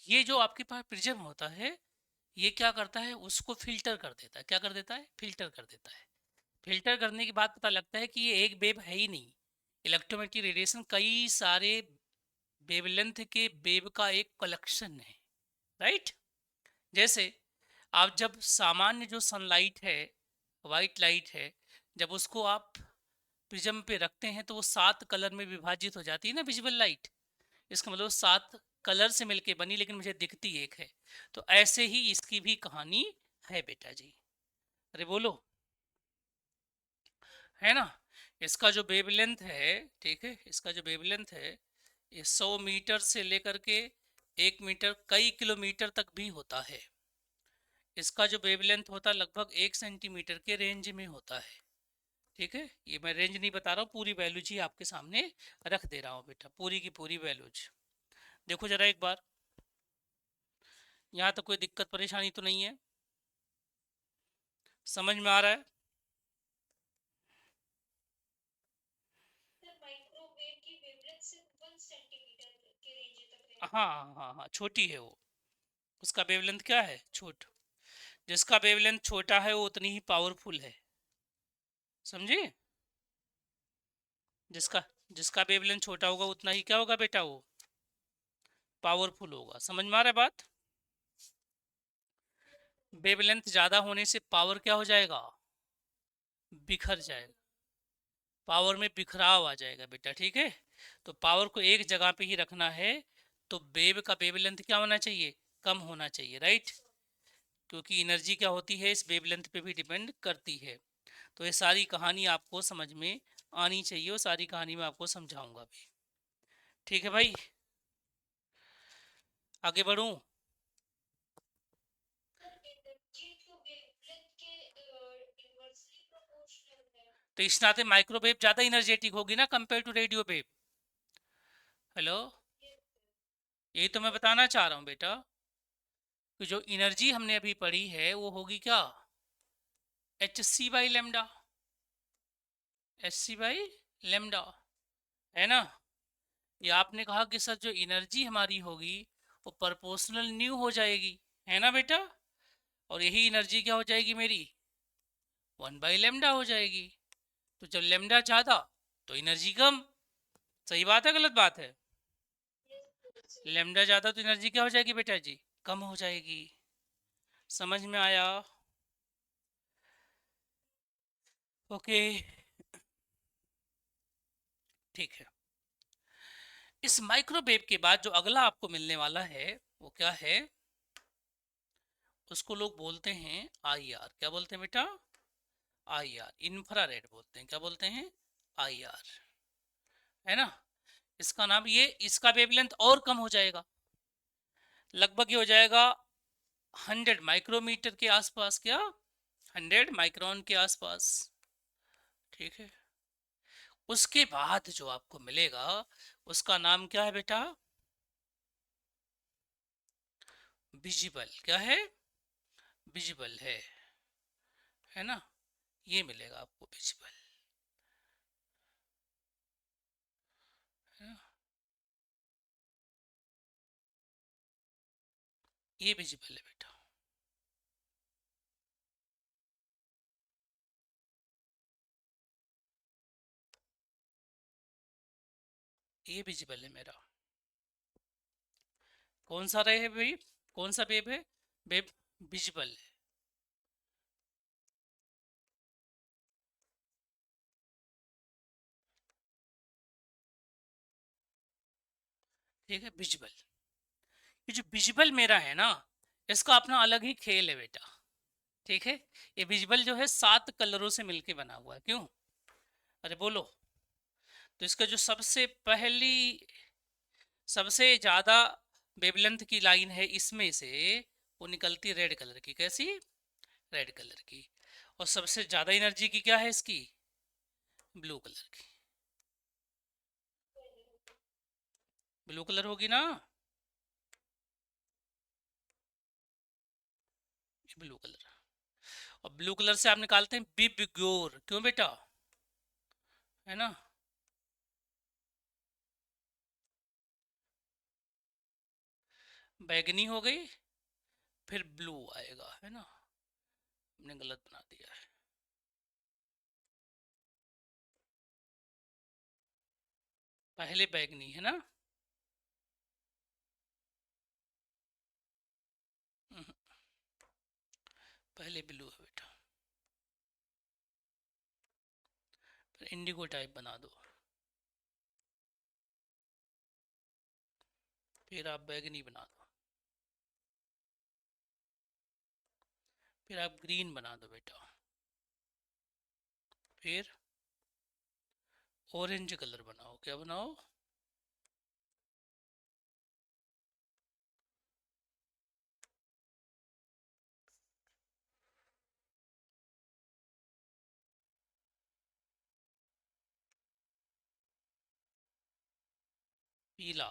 Speaker 1: ये जो आपके पास प्रिज्म होता है, ये क्या करता है? उसको फिल्टर कर देता है। क्या कर देता है? फिल्टर कर देता है। फिल्टर करने के बाद पता लगता है कि ये एक वेव है ही नहीं, इलेक्ट्रोमैग्नेटिक रेडिएशन कई सारे वेवलेंथ के वेव का एक कलेक्शन है। राइट? जैसे आप जब सामान्य जो सनलाइट है, वाइट लाइट है, जब उसको आप प्रिज्म पे रखते हैं तो वो 7 कलर में विभाजित हो जाती है ना, विजुअल लाइट। इसका मतलब 7 कलर से मिलके बनी, लेकिन मुझे दिखती एक है। तो ऐसे ही इसकी भी कहानी है बेटा जी। अरे बोलो, है ना? इसका जो वेवलेंथ है, ठीक है, इसका जो वेवलेंथ है, ये 100 मीटर से लेकर के 1 मीटर, कई किलोमीटर तक भी होता है। इसका जो वेवलेंथ होता है लगभग 1 सेंटीमीटर के रेंज में होता है। ठीक है, ये मैं रेंज नहीं बता रहा हूँ, पूरी वैल्यूज ही आपके सामने रख दे रहा हूँ बेटा, पूरी की पूरी वैल्यूज। देखो जरा एक बार, यहाँ तो कोई दिक्कत परेशानी तो नहीं है? समझ में आ रहा है? हाँ हाँ हाँ, छोटी है वो, उसका वेवलेंथ क्या है, छोट। जिसका वेवलेंथ छोटा है वो उतनी ही पावरफुल है, समझे। जिसका जिसका वेवलेंथ छोटा होगा उतना ही क्या होगा बेटा, वो पावरफुल होगा। समझ में आ रहा है बात। वेवलेंथ ज्यादा होने से पावर क्या हो जाएगा, बिखर जाएगा, पावर में बिखराव आ जाएगा बेटा, ठीक है। तो पावर को एक जगह पे ही रखना है, तो वेव का वेवलेंथ क्या होना चाहिए, कम होना चाहिए, राइट। क्योंकि एनर्जी क्या होती है इस वेवलेंथ पे भी डिपेंड करती है। तो ये सारी कहानी आपको समझ में आनी चाहिए, और सारी कहानी मैं आपको समझाऊंगा भी, ठीक है भाई। आगे बढ़ूं। तो इस नाते माइक्रोवेव ज्यादा इनर्जेटिक होगी ना compare to radio wave. Hello, यही तो मैं बताना चाह रहा हूँ बेटा, कि जो एनर्जी हमने अभी पढ़ी है वो होगी क्या, H C by lambda, H C by lambda, है ना। ये आपने कहा कि सर जो एनर्जी हमारी होगी वो प्रोपोर्शनल न्यू हो जाएगी, है ना बेटा। और यही एनर्जी क्या हो जाएगी मेरी, 1/λ हो जाएगी। तो जब लेमडा ज्यादा तो एनर्जी कम, सही बात है गलत बात है। लेमडा ज्यादा तो एनर्जी क्या हो जाएगी बेटा जी, कम हो जाएगी। समझ में आया। ओके, ठीक है। इस माइक्रोवेव के बाद जो अगला आपको मिलने वाला है वो क्या है, उसको लोग बोलते हैं आई आर। क्या बोलते हैं बेटा, आई आर, इंफ्रारेड बोलते हैं। क्या बोलते हैं, आई आर, है ना। इसका नाम, ये इसका वेवलेंथ और कम हो जाएगा, लगभग ये हो जाएगा 100 माइक्रोमीटर के आसपास, क्या 100 माइक्रोन के आसपास, ठीक है। उसके बाद जो आपको मिलेगा उसका नाम क्या है बेटा, विजिबल। क्या है, विजिबल है ना। ये मिलेगा आपको विजिबल, है ना, ये विजिबल है बेटा। ये विजिबल है मेरा। कौन सा रे है भाई, कौन सा वेब है, वेब विजिबल है, ठीक है, विजिबल। ये जो विजिबल मेरा है ना, इसका अपना अलग ही खेल है बेटा, ठीक है। ये विजिबल जो है 7 कलरों से मिलके बना हुआ है, क्यों, अरे बोलो। तो इसका जो सबसे ज्यादा वेवलेंथ की लाइन है इसमें से, वो निकलती है रेड कलर की। कैसी, रेड कलर की। और सबसे ज्यादा एनर्जी की क्या है इसकी, ब्लू कलर की। ब्लू कलर होगी ना, ब्लू कलर। और ब्लू कलर से आप निकालते हैं बिबग्योर, क्यों बेटा, है ना। बैगनी हो गई, फिर ब्लू आएगा, है ना। हमने गलत बना दिया है, पहले बैगनी है ना। पहले ब्लू है बेटा, फिर इंडिगो टाइप बना दो, फिर आप बैगनी बना दो, फिर आप ग्रीन बना दो बेटा, फिर ऑरेंज कलर बनाओ। क्या बनाओ, पीला,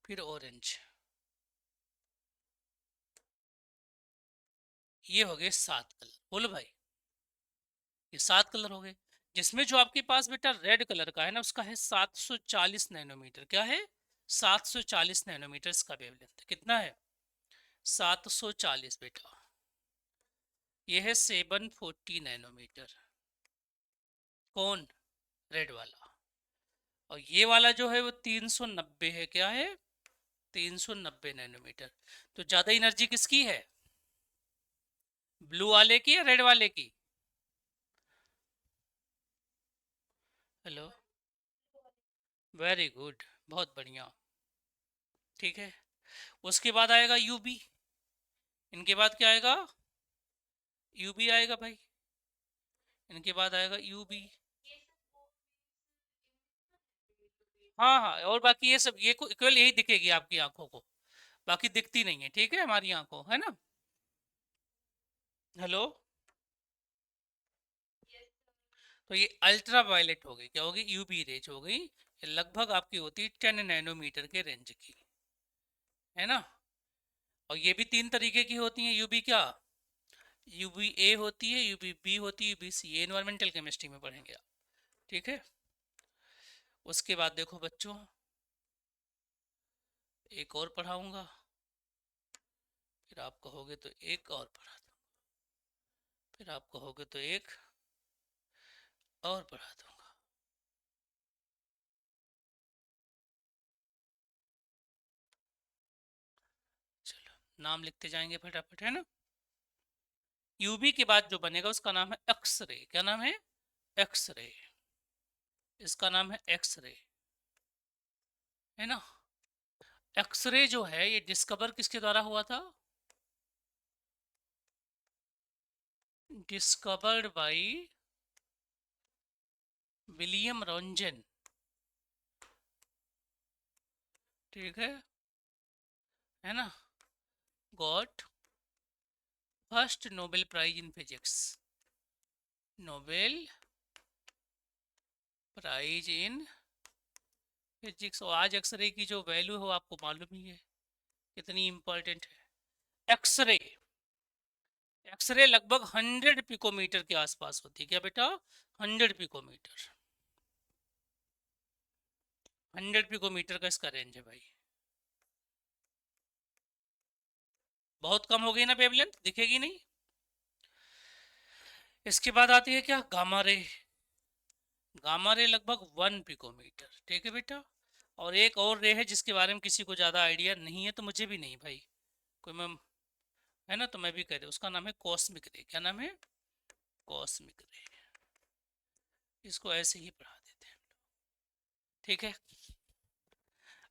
Speaker 1: फिर ऑरेंज। ये हो गए 7 कलर, बोलो भाई। ये 7 कलर हो गए, जिसमें जो आपके पास बेटा रेड कलर का है ना, उसका है 740 नैनोमीटर। क्या है, 740 नैनोमीटर्स का वेवलेंथ। कितना है? 740 बेटा। ये है 740 नैनोमीटर। कौन? रेड वाला। और ये वाला जो है वो 390 है। क्या है? 390 नैनोमीटर। तो ज्यादा एनर्जी किसकी है? ब्लू वाले की या रेड वाले की? हेलो। वेरी गुड, बहुत बढ़िया। ठीक है। उसके बाद आएगा यूबी। इनके बाद क्या आएगा? यूबी आएगा भाई। इनके बाद आएगा यूबी। हाँ हाँ, और बाकी ये सब ये केवल यही दिखेगी आपकी आंखों को, बाकी दिखती नहीं है। ठीक है, हमारी आंखों, है ना। हेलो। तो ये अल्ट्रा वायलेट हो गई, क्या होगी? यूबी रेज हो गई। ये लगभग आपकी होती है 10 नैनोमीटर के रेंज की, है ना। और ये भी 3 तरीके की होती हैं यूबी। क्या? यूबी ए होती है, यूबी बी होती है, यूबी सी। ये एनवायरमेंटल केमिस्ट्री में पढ़ेंगे आप। ठीक है। उसके बाद देखो बच्चों, एक और पढ़ाऊंगा, फिर आप कहोगे तो एक और पढ़ा दूँ, फिर आप कहोगे तो एक और पढ़ा दूंगा। चलो, नाम लिखते जाएंगे फटाफट, है ना। यूबी के बाद जो बनेगा उसका नाम है एक्सरे। क्या नाम है? एक्सरे। इसका नाम है एक्सरे, है ना। एक्सरे जो है ये डिस्कवर किसके द्वारा हुआ था? Discovered by William Roentgen. ठीक है ना। Got first Nobel prize in physics. Nobel prize in physics. और आज एक्सरे की जो वैल्यू है वो आपको मालूम ही है कितनी इंपॉर्टेंट है। एक्सरे, एक्सरे लगभग 100 पिकोमीटर के आसपास होती है। क्या बेटा? 100 पिकोमीटर। 100 पिकोमीटर का इसका रेंज है भाई। बहुत कम हो गई ना वेवलेंथ, दिखेगी नहीं। इसके बाद आती है क्या? Gamma ray. गामा रे लगभग 1 पिकोमीटर। ठीक है बेटा। और एक और रे है जिसके बारे में किसी को ज़्यादा आइडिया नहीं है, तो मुझे भी नहीं भाई, कोई मैं, है ना, तो मैं भी कह रही हूँ। उसका नाम है कॉस्मिक रे। क्या नाम है? कॉस्मिक रे। इसको ऐसे ही पढ़ा देते हैं। ठीक है।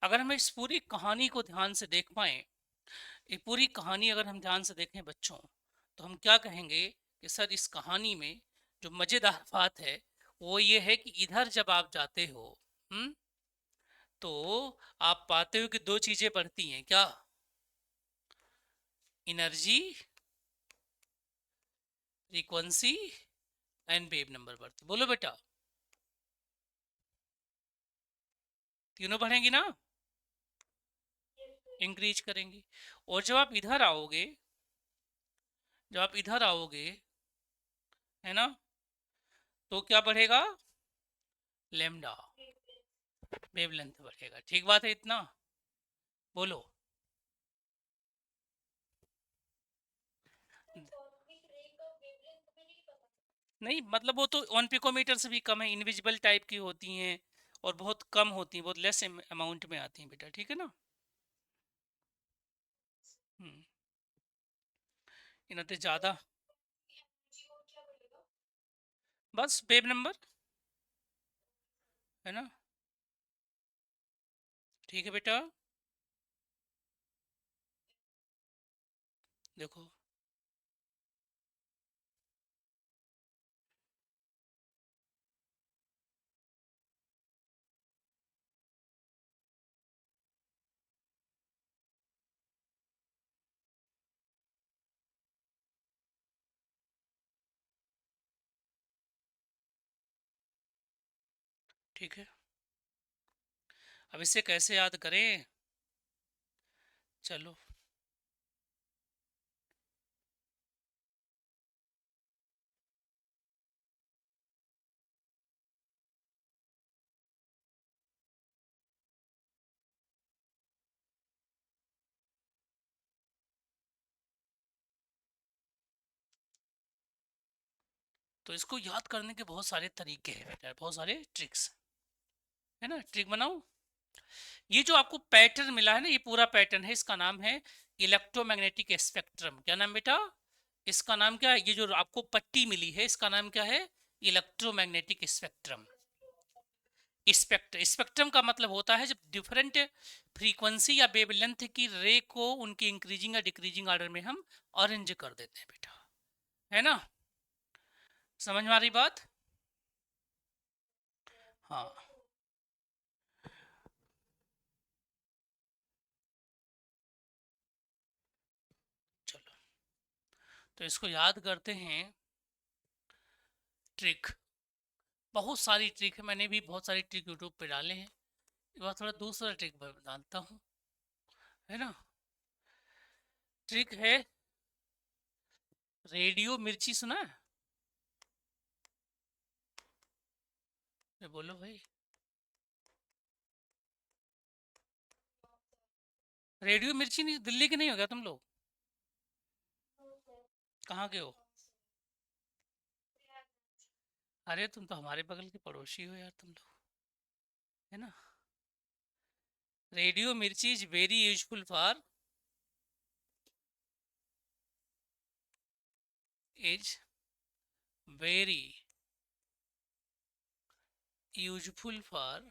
Speaker 1: अगर हम इस पूरी कहानी को ध्यान से देख पाए, ये पूरी कहानी अगर हम ध्यान से देखें बच्चों, तो हम क्या कहेंगे कि सर इस कहानी में जो मज़ेदार बात है वो ये है कि इधर जब आप जाते हो, हम्म, तो आप पाते हो कि दो चीजें बढ़ती हैं। क्या? Energy, frequency and wave number बढ़ती। बोलो बेटा, तीनों बढ़ेंगी ना, इंक्रीज करेंगी। और जब आप इधर आओगे, जब आप इधर आओगे, है ना, तो क्या बढ़ेगा? लेमडा, वेवलेंथ बढ़ेगा। ठीक बात है इतना? बोलो। नहीं मतलब वो तो 1 पिकोमीटर से भी कम है, इनविजिबल टाइप की होती हैं और बहुत कम होती हैं, बहुत लेस अमाउंट में आती हैं बेटा। ठीक है ना। हम्म, इन्हें ज़्यादा, बस वेव नंबर, है ना। ठीक है बेटा। देखो, ठीक है। अब इसे कैसे याद करें? चलो, तो इसको याद करने के बहुत सारे तरीके हैं बेटा, बहुत सारे ट्रिक्स है ना। ट्रिक बनाओ। ये जो आपको पैटर्न मिला है ना, ये पूरा पैटर्न है, इसका नाम है इलेक्ट्रोमैग्नेटिक स्पेक्ट्रम। क्या नाम बेटा? इसका नाम क्या है? ये जो आपको पट्टी मिली है इसका नाम क्या है? Electromagnetic spectrum. स्पेक्ट्रम का मतलब होता है जब डिफरेंट फ्रीक्वेंसी या वेवलेंथ की रे को उनकी इंक्रीजिंग या डिक्रीजिंग ऑर्डर में हम अरेंज कर देते हैं बेटा, है ना। समझ में आ रही बात? हाँ चलो, तो इसको याद करते हैं। ट्रिक, बहुत सारी ट्रिक है, मैंने भी बहुत सारी ट्रिक यूट्यूब पे डाले हैं। एक बार थोड़ा दूसरा ट्रिक बताता हूँ, है ना। ट्रिक है रेडियो मिर्ची, सुना है? बोलो भाई। रेडियो मिर्ची नहीं, दिल्ली के नहीं हो गया तुम लोग? कहाँ के हो? अरे तुम तो हमारे बगल के पड़ोसी हो यार तुम लोग, है ना। रेडियो मिर्ची is very useful for, is very useful for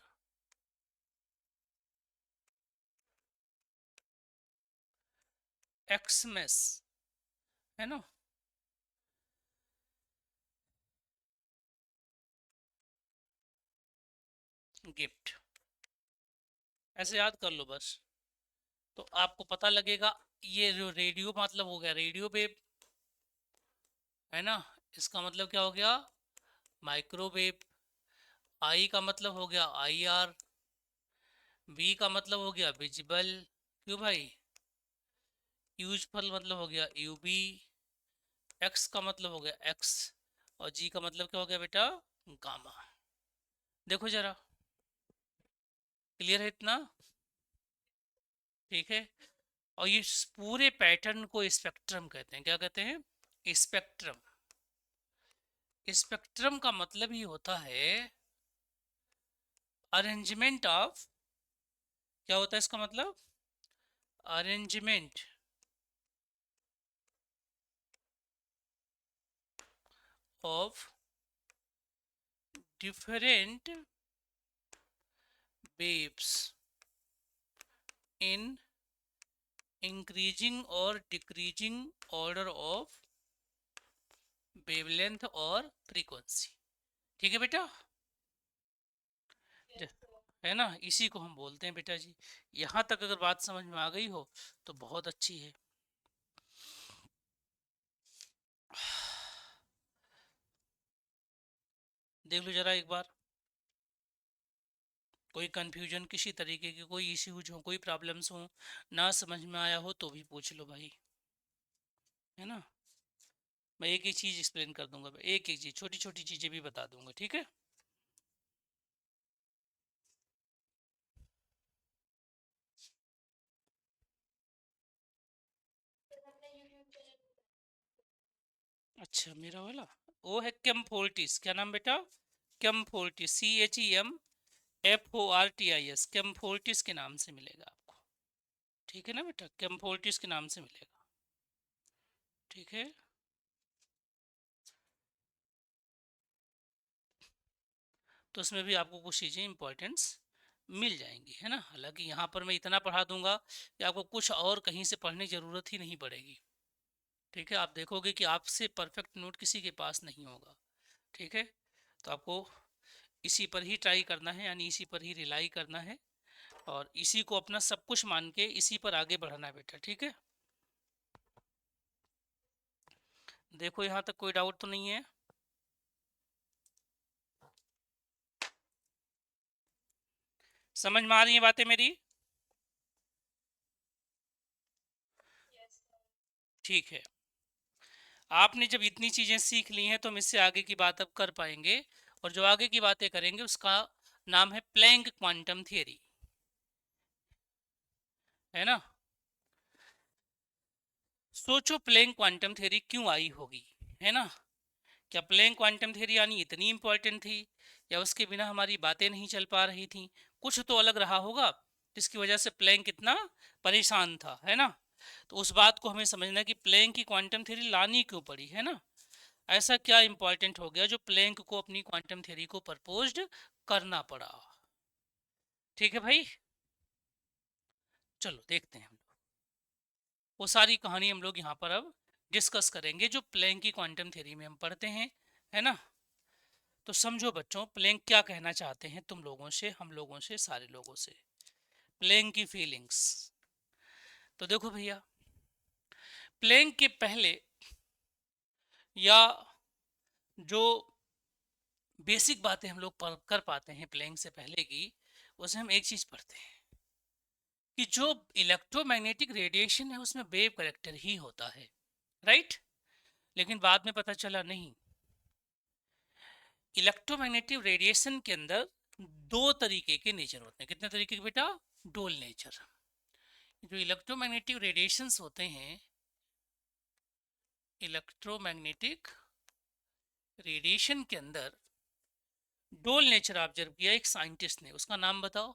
Speaker 1: Xmas, है ना। गिफ्ट, ऐसे याद कर लो बस, तो आपको पता लगेगा। ये जो रेडियो मतलब हो गया रेडियो वेव, है ना। इसका मतलब क्या हो गया? माइक्रोवेव। आई का मतलब हो गया आई आर। वी का मतलब हो गया विजिबल। क्यों भाई? यूजफुल मतलब हो गया यूवी। एक्स का मतलब हो गया एक्स। और जी का मतलब क्या हो गया बेटा? गामा। देखो जरा, क्लियर है इतना? ठीक है। और ये पूरे पैटर्न को स्पेक्ट्रम कहते हैं। क्या कहते हैं? स्पेक्ट्रम। स्पेक्ट्रम का मतलब ही होता है अरेंजमेंट ऑफ, क्या होता है इसका मतलब? Arrangement of different waves in increasing और डिक्रीजिंग ऑर्डर ऑफ वेवलेंथ और फ्रीक्वेंसी। ठीक है बेटा, है ना। इसी को हम बोलते हैं बेटा जी। यहाँ तक अगर बात समझ में आ गई हो तो बहुत अच्छी है। देख लो जरा एक बार, कोई कंफ्यूजन किसी तरीके की, कोई इश्यूज हो, कोई प्रॉब्लम्स हो, ना समझ में आया हो तो भी पूछ लो भाई, है ना। मैं एक एक चीज एक्सप्लेन कर दूंगा, एक एक चीज, छोटी छोटी चीजें भी बता दूंगा, ठीक है। अच्छा, मेरा वाला वो है कैम्फोर्टिस। क्या नाम बेटा? कैम्फोर्टिस, CHEMFORTIS, कैम्फोर्टिस के नाम से मिलेगा आपको। ठीक है ना बेटा, कैम्फोर्टिस के नाम से मिलेगा। ठीक है। तो इसमें भी आपको कुछ चीज़ें इंपॉर्टेंस मिल जाएंगी, है ना। हालांकि यहाँ पर मैं इतना पढ़ा दूंगा कि आपको कुछ और कहीं से पढ़ने की ज़रूरत ही नहीं पड़ेगी। ठीक है, आप देखोगे कि आपसे परफेक्ट नोट किसी के पास नहीं होगा। ठीक है, तो आपको इसी पर ही ट्राई करना है, यानी इसी पर ही रिलाई करना है, और इसी को अपना सब कुछ मान के इसी पर आगे बढ़ना है बेटा। ठीक है, देखो यहाँ तक कोई डाउट तो नहीं है? समझ में आ रही है बातें मेरी? ठीक है, आपने जब इतनी चीज़ें सीख ली हैं तो हम इससे आगे की बात अब कर पाएंगे, और जो आगे की बातें करेंगे उसका नाम है प्लैंक क्वांटम थियरी, है ना। सोचो प्लैंक क्वांटम थियरी क्यों आई होगी, है ना। क्या प्लैंक क्वांटम थ्योरी यानी इतनी इंपॉर्टेंट थी, या उसके बिना हमारी बातें नहीं चल पा रही थी? कुछ तो अलग रहा होगा जिसकी वजह से प्लैंक इतना परेशान था, है ना? तो उस बात को हमें समझना कि प्लैंक की क्वांटम थ्योरी लानी क्यों पड़ी, है ना? ऐसा क्या इंपॉर्टेंट हो गया जो प्लैंक को अपनी क्वांटम थ्योरी को प्रपोज्ड करना पड़ा? ठीक है भाई, चलो देखते हैं हम लोग वो सारी कहानी हम लोग यहाँ पर अब डिस्कस करेंगे जो प्लैंक की क्वांटम थ्योरी में हम पढ़ते हैं, है ना? तो समझो बच्चों, प्लैंक क्या कहना चाहते हैं तुम लोगों से, हम लोगों से, सारे लोगों से, प्लैंक की फीलिंग्स। तो देखो भैया, प्लैंक के पहले या जो बेसिक बातें हम लोग कर पाते हैं प्लैंक से पहले की, उसमें हम एक चीज पढ़ते हैं कि जो इलेक्ट्रोमैग्नेटिक रेडिएशन है उसमें वेव करेक्टर ही होता है, राइट? लेकिन बाद में पता चला नहीं, इलेक्ट्रोमैग्नेटिक रेडिएशन के अंदर दो तरीके के नेचर होते हैं। कितने तरीके के बेटा? डोल नेचर। जो इलेक्ट्रोमैग्नेटिक रेडिएशंस होते हैं, इलेक्ट्रोमैग्नेटिक रेडिएशन के अंदर डोल नेचर ऑब्जर्व किया एक साइंटिस्ट ने, उसका नाम बताओ।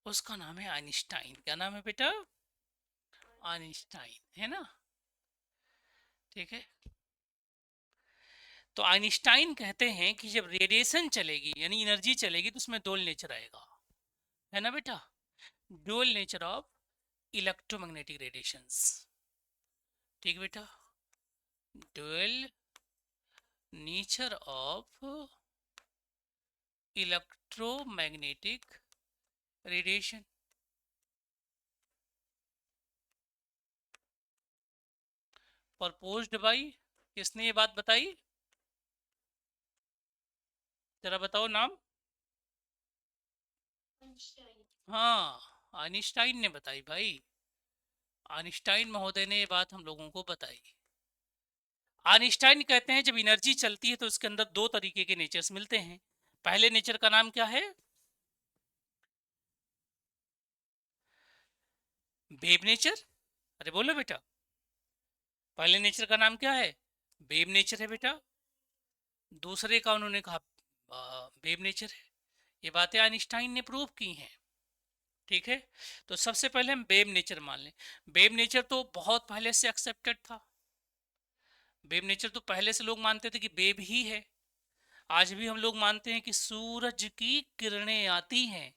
Speaker 1: उसका नाम है आइंस्टाइन। क्या नाम है बेटा? आइंस्टाइन, है ना? ठीक है। तो आइंस्टाइन कहते हैं कि जब रेडिएशन चलेगी यानी एनर्जी चलेगी तो उसमें डोल नेचर आएगा, है ना बेटा? डोल नेचर ऑफ इलेक्ट्रोमैग्नेटिक रेडिएशंस। ठीक बेटा, dual nature of electromagnetic radiation. Proposed by, किसने ये बात बताई? जरा बताओ नाम। हाँ, आइंस्टाइन ने बताई भाई। आइंस्टाइन महोदय ने ये बात हम लोगों को बताई। आइंस्टाइन कहते हैं जब एनर्जी चलती है तो उसके अंदर दो तरीके के नेचर्स मिलते हैं। पहले नेचर का नाम क्या है? Wave nature. अरे बोलो बेटा, पहले नेचर का नाम क्या है? वेव नेचर है बेटा। दूसरे का उन्होंने कहा वेव नेचर है। ये बातें आइंस्टाइन ने प्रूव की हैं। ठीक है, तो सबसे पहले हम वेव नेचर मान लें। वेव नेचर तो बहुत पहले से एक्सेप्टेड था। वेव नेचर तो पहले से लोग मानते थे कि वेव ही है। आज भी हम लोग मानते हैं कि सूरज की किरणें आती हैं,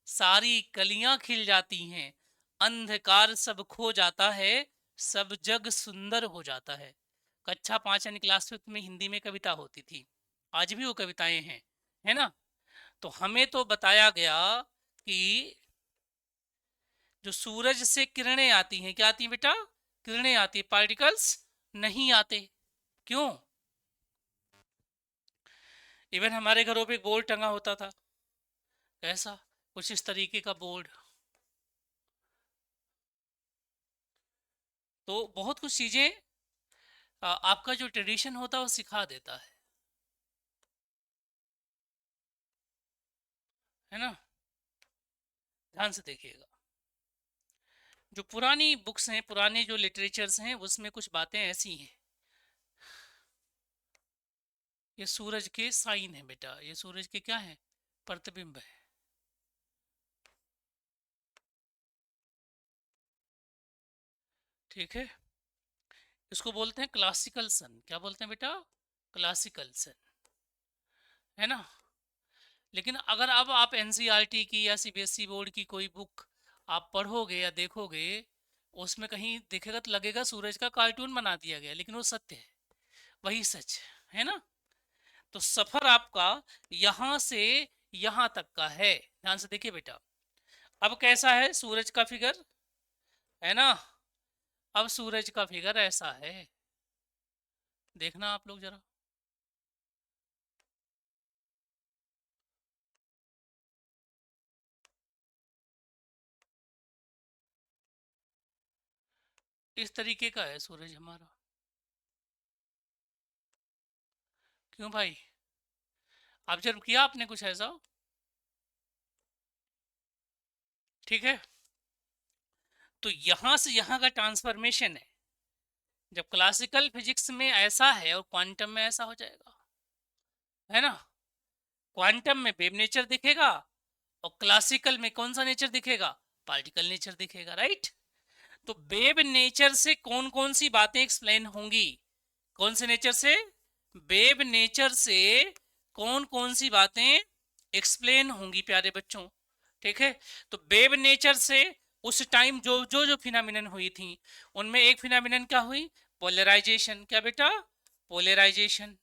Speaker 1: सारी कलियां खिल जाती हैं, अंधकार सब खो जाता है, सब जग सुंदर हो जाता है। कक्षा 5 यानी क्लास 5 में हिंदी में कविता होती थी, आज भी वो कविताएं हैं, है ना? तो हमें तो बताया गया कि जो सूरज से किरणें आती हैं, क्या आती हैं बेटा? किरणें आती है, पार्टिकल्स नहीं आते। क्यों? इवन हमारे घरों पे एक बोर्ड टंगा होता था, कैसा? कुछ इस तरीके का बोर्ड। तो बहुत कुछ चीजें आपका जो ट्रेडिशन होता है वो सिखा देता है ना? ध्यान से देखिएगा, जो पुरानी बुक्स हैं, पुराने जो लिटरेचर्स हैं, उसमें कुछ बातें ऐसी हैं। ये सूरज के साइन है बेटा, ये सूरज के क्या है? प्रतिबिंब है। ठीक है, इसको बोलते हैं क्लासिकल सन। क्या बोलते हैं बेटा? क्लासिकल सन, है ना? लेकिन अगर अब आप एनसीईआरटी की या सीबीएसई बोर्ड की कोई बुक आप पढ़ोगे या देखोगे, उसमें कहीं दिखेगा तो लगेगा सूरज का कार्टून बना दिया गया, लेकिन वो सत्य है, वही सच है ना? तो सफर आपका यहां से यहां तक का है। ध्यान से देखिए बेटा, अब कैसा है सूरज का फिगर, है ना? अब सूरज का फिगर ऐसा है, देखना आप लोग जरा। इस तरीके का है सूरज हमारा। क्यों भाई, ऑब्जर्व किया आपने कुछ ऐसा? ठीक है, तो यहां से यहां का ट्रांसफॉर्मेशन है, जब क्लासिकल फिजिक्स में ऐसा है और क्वांटम में ऐसा हो जाएगा, है ना। क्वांटम में वेव नेचर दिखेगा और क्लासिकल में कौन सा नेचर दिखेगा, पार्टिकल नेचर दिखेगा, राइट। तो वेव नेचर से कौन कौन सी बातें एक्सप्लेन होंगी, कौन से नेचर से, वेव नेचर से कौन कौन सी बातें एक्सप्लेन होंगी प्यारे बच्चों, ठीक है। तो वेव नेचर से उस टाइम जो जो जो फिनोमिनन हुई थी, उनमें एक फिनोमिनन क्या हुई, पोलराइजेशन, क्या बेटा, पोलराइजेशन,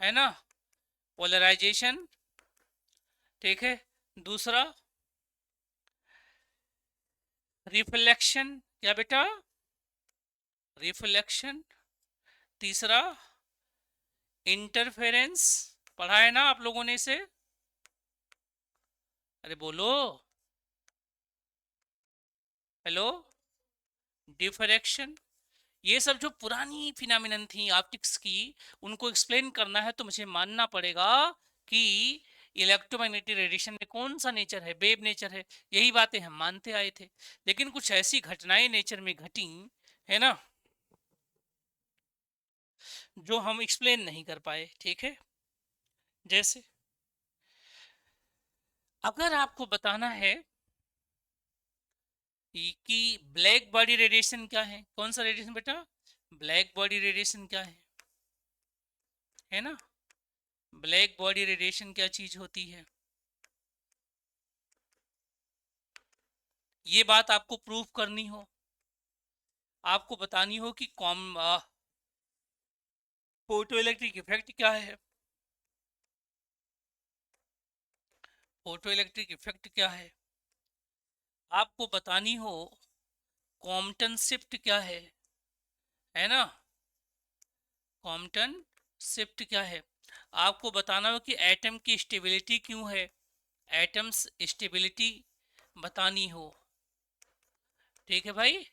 Speaker 1: है ना, पोलराइजेशन, ठीक है। दूसरा रिफ्लेक्शन, क्या बेटा, रिफ्लेक्शन। तीसरा इंटरफेरेंस, पढ़ा है ना आप लोगों ने इसे, अरे बोलो, हेलो, डिफरेक्शन। ये सब जो पुरानी फिनोमिनन थी ऑप्टिक्स की, उनको एक्सप्लेन करना है तो मुझे मानना पड़ेगा कि इलेक्ट्रोमैग्नेटिक रेडिएशन में कौन सा नेचर है, वेव नेचर है। यही बातें हम मानते आए थे, लेकिन कुछ ऐसी घटनाएं नेचर में घटी, है ना, जो हम एक्सप्लेन नहीं कर पाए, ठीक है। जैसे अगर आपको बताना है कि ब्लैक बॉडी रेडिएशन क्या है, कौन सा रेडिएशन बेटा, ब्लैक बॉडी रेडिएशन क्या है ना, ब्लैक बॉडी रेडिएशन क्या चीज होती है, ये बात आपको प्रूव करनी हो, आपको बतानी हो कि फोटो इलेक्ट्रिक इफेक्ट क्या है, फोटो इलेक्ट्रिक इफेक्ट क्या है, आपको बतानी हो कॉम्पटन शिफ्ट क्या है ना, कॉम्पटन शिफ्ट क्या है, आपको बताना हो कि एटम की स्टेबिलिटी क्यों है, एटम्स स्टेबिलिटी बतानी हो, ठीक है भाई।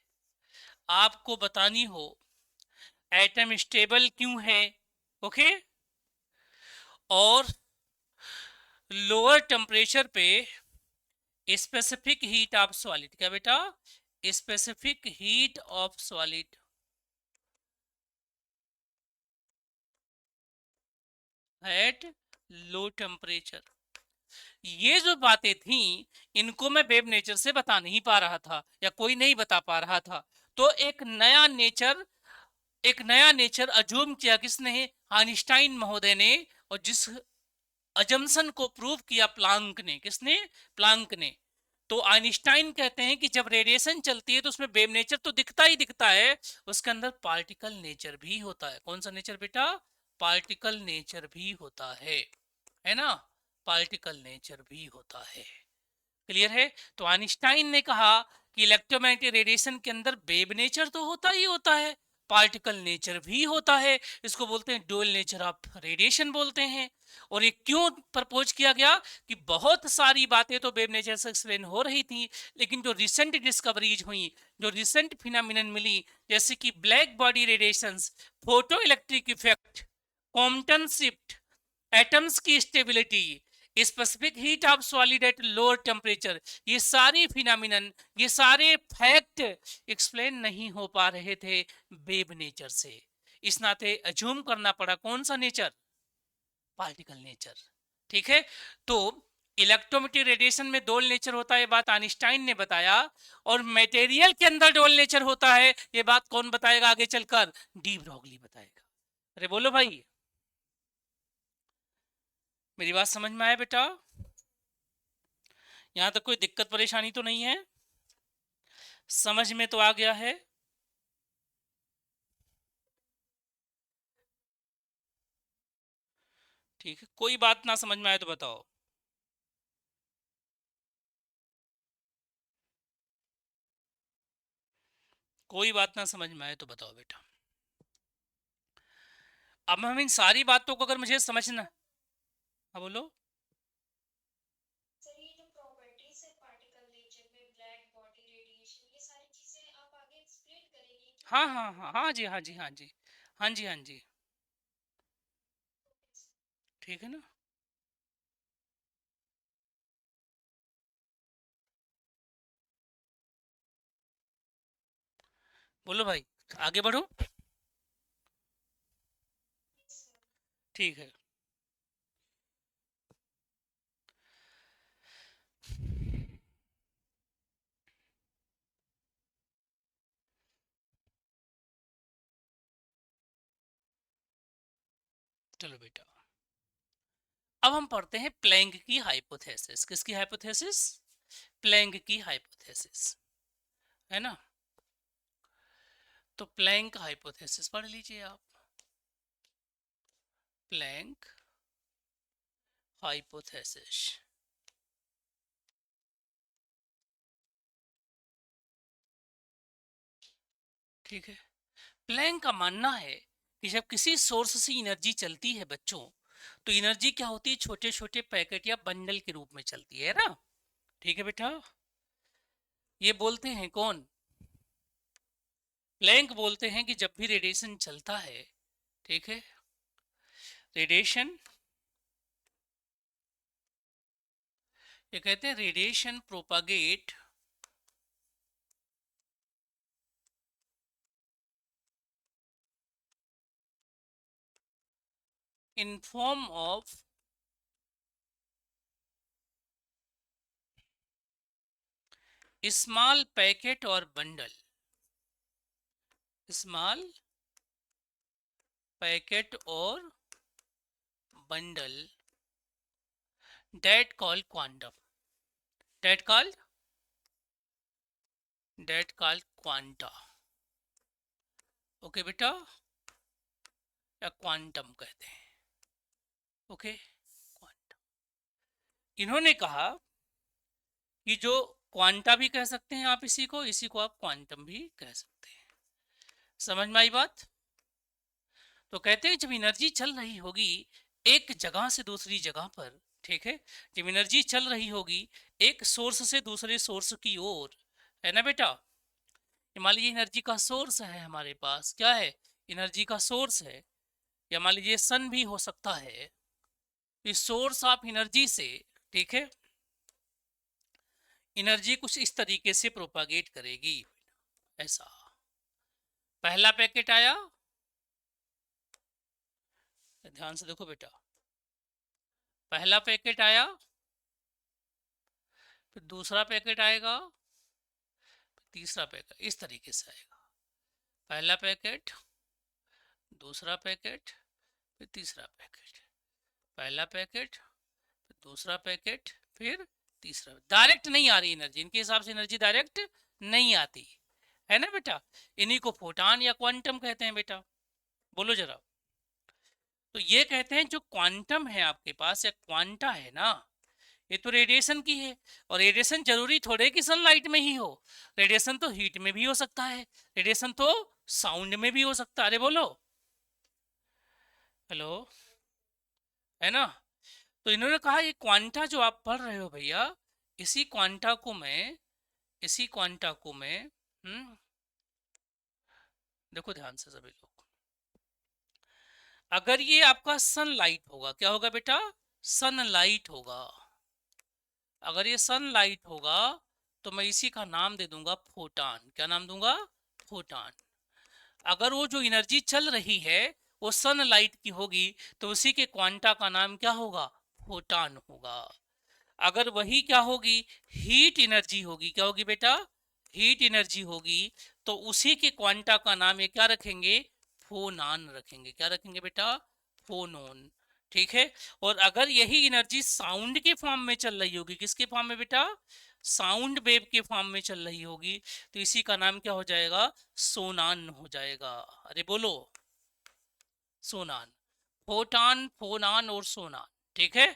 Speaker 1: आपको बतानी हो एटम स्टेबल क्यों है, ओके। और लोअर टेम्परेचर पे स्पेसिफिक हीट ऑफ सॉलिड, क्या बेटा, specific heat of solid at low temperature. ये जो बातें थी, इनको मैं वेव नेचर से बता नहीं पा रहा था, या कोई नहीं बता पा रहा था। तो एक नया नेचर अज्यूम किया किसने, आइंस्टाइन महोदय ने। और जिस अजम्पशन को प्रूव किया प्लांक ने, किसने, प्लांक ने। तो आइंस्टाइन कहते हैं कि जब रेडिएशन चलती है तो उसमें वेव नेचर तो दिखता ही दिखता है, उसके अंदर पार्टिकल नेचर भी होता है। कौन सा नेचर बेटा, पार्टिकल नेचर भी होता है ना, पार्टिकल नेचर भी होता है, क्लियर है। तो आइंस्टाइन ने कहा कि इलेक्ट्रोमैग्नेटिक रेडिएशन के अंदर वेव नेचर तो होता ही होता है, पार्टिकल नेचर भी होता है। इसको बोलते हैं डुअल नेचर ऑफ रेडिएशन बोलते हैं। और ये क्यों प्रपोज किया गया कि बहुत सारी बातें तो वेव नेचर से एक्सप्लेन हो रही थी, लेकिन जो रिसेंट डिस्कवरीज हुई, जो रिसेंट फिनोमिनन मिली, जैसे कि black body radiations, photo electric effect, quantum shift, atoms की stability, specific heat of solid at lower temperature, ये सारी फिनोमिनन, ये सारे फैक्ट एक्सप्लेन नहीं हो पा रहे थे वेव नेचर से। इस नाते अज्यूम करना पड़ा कौन सा नेचर, पार्टिकल नेचर, ठीक है। तो इलेक्ट्रोमैग्नेटिक रेडिएशन में डोल नेचर होता है, ये बात आइंस्टाइन ने बताया। और मटेरियल के अंदर डोल नेचर होता है, ये बात कौन बताएगा आगे चलकर, डी ब्रॉगली बताएगा। अरे बोलो भाई, मेरी बात समझ में आया बेटा, यहां तक कोई दिक्कत परेशानी तो नहीं है, समझ में तो आ गया है। ठीक है, कोई बात ना समझ में आए तो बताओ। कोई बात ना समझ में आए तो बताओ बेटा। अब हम इन सारी बातों को अगर मुझे समझना, हाँ बोलो।
Speaker 2: सर ये जो प्रॉपर्टीज है पार्टिकल नेचर में, ब्लैक बॉडी रेडिएशन, ये सारी चीजें आप आगे एक्सप्लेन करेंगे कि
Speaker 1: हाँ
Speaker 2: क्या
Speaker 1: हाँ हाँ हाँ जी, हाँ जी, हाँ जी, हाँ जी, हाँ जी, ठीक है ना। बोलो भाई। आगे बढ़ो।
Speaker 2: Yes, sir.
Speaker 1: ठीक है। चलो बेटा, अब हम पढ़ते हैं प्लैंक की हाइपोथेसिस। किसकी हाइपोथेसिस? प्लैंक की हाइपोथेसिस, है ना। तो प्लैंक हाइपोथेसिस पढ़ लीजिए आप। प्लैंक हाइपोथेसिस, ठीक है। प्लैंक का मानना है कि जब किसी सोर्स से एनर्जी चलती है बच्चों, तो एनर्जी क्या होती है? छोटे छोटे पैकेट या बंडल के रूप में चलती है ना। ठीक है बेटा, ये बोलते हैं कौन? प्लैंक बोलते हैं कि जब भी रेडिएशन चलता है, ठीक है, रेडिएशन, ये कहते हैं radiation propagate in form of small packet और बंडल, स्मॉल पैकेट और bundle, that called quantum, that called quanta, okay बेटा, या क्वांटम कहते हैं, ओके क्वांटम। इन्होंने कहा कि जो क्वांटा भी कह सकते हैं आप, इसी को आप क्वांटम भी कह सकते हैं। समझ में आई बात? तो कहते हैं जब एनर्जी चल रही होगी एक जगह से दूसरी जगह पर, ठीक है, जब एनर्जी चल रही होगी एक सोर्स से दूसरे सोर्स की ओर, है ना बेटा। मान लीजिए एनर्जी का सोर्स है हमारे पास, क्या है? एनर्जी का सोर्स है, या मान लीजिए सन भी हो सकता है। इस सोर्स ऑफ एनर्जी से, ठीक है, एनर्जी कुछ इस तरीके से प्रोपागेट करेगी, ऐसा। पहला पैकेट आया, ध्यान से देखो बेटा, पहला पैकेट आया, फिर दूसरा पैकेट आएगा, तीसरा पैकेट, इस तरीके से आएगा। पहला पैकेट, दूसरा पैकेट, फिर तीसरा पैकेट, पहला पैकेट, फिर दूसरा पैकेट, फिर तीसरा। डायरेक्ट नहीं आ रही एनर्जी, इनके हिसाब से एनर्जी डायरेक्ट नहीं आती, है ना बेटा। इन्हीं को फोटान या क्वांटम कहते हैं बेटा। बोलो जरा। तो ये कहते हैं जो क्वांटम है आपके पास, या क्वांटा है ना, ये तो रेडिएशन की है। और रेडिएशन जरूरी थोड़े कि सनलाइट में ही हो, रेडिएशन तो हीट में भी हो सकता है, रेडिएशन तो साउंड में भी हो सकता है। अरे बोलो, हेलो, है ना। तो इन्होंने कहा ये क्वांटा जो आप पढ़ रहे हो भैया, इसी क्वांटा को मैं, इसी क्वांटा को मैं, देखो ध्यान से सभी लोग, अगर ये आपका सनलाइट होगा, क्या होगा बेटा? सनलाइट होगा। अगर ये सनलाइट होगा तो मैं इसी का नाम दे दूंगा फोटान। क्या नाम दूंगा? फोटान। अगर वो जो एनर्जी चल रही है वो सनलाइट की होगी तो उसी के क्वांटा का नाम क्या होगा? फोटान होगा। अगर वही क्या होगी? हीट एनर्जी होगी। क्या होगी बेटा? हीट एनर्जी होगी, तो उसी के क्वांटा का नाम ये क्या रखेंगे? फोनान रखेंगे। क्या रखेंगे बेटा? फोनोन। ठीक है। और अगर यही एनर्जी साउंड के फॉर्म में चल रही होगी, किसके फॉर्म में बेटा? साउंड वेव के फॉर्म में चल रही होगी, तो इसी का नाम क्या हो जाएगा? सोनान हो जाएगा। अरे बोलो, सोनान। फोटान, फोनान और सोनान, ठीक है।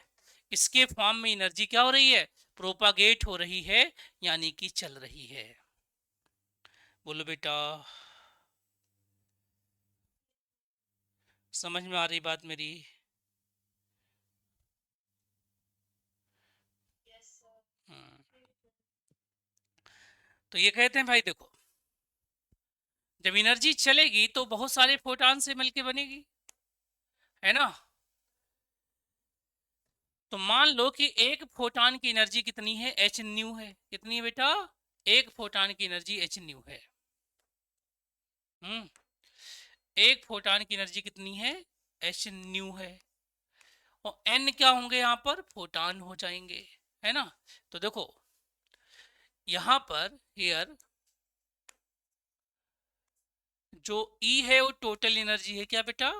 Speaker 1: इसके फॉर्म में एनर्जी क्या हो रही है? प्रोपागेट हो रही है, यानी कि चल रही है। बोलो बेटा, समझ में आ रही बात मेरी?
Speaker 2: Yes, sir.
Speaker 1: हम्म, तो ये कहते हैं भाई देखो, जब एनर्जी चलेगी तो बहुत सारे फोटान से मिलके बनेगी, है ना। तो मान लो कि एक फोटान की एनर्जी कितनी है? एच न्यू है। कितनी है बेटा? एक फोटान की एनर्जी एच न्यू है। एक फोटान की एनर्जी कितनी है, एच न्यू है, और एन क्या होंगे यहाँ पर, फोटान हो जाएंगे, है ना। तो देखो यहाँ पर हियर जो ई है वो टोटल एनर्जी है, क्या बेटा,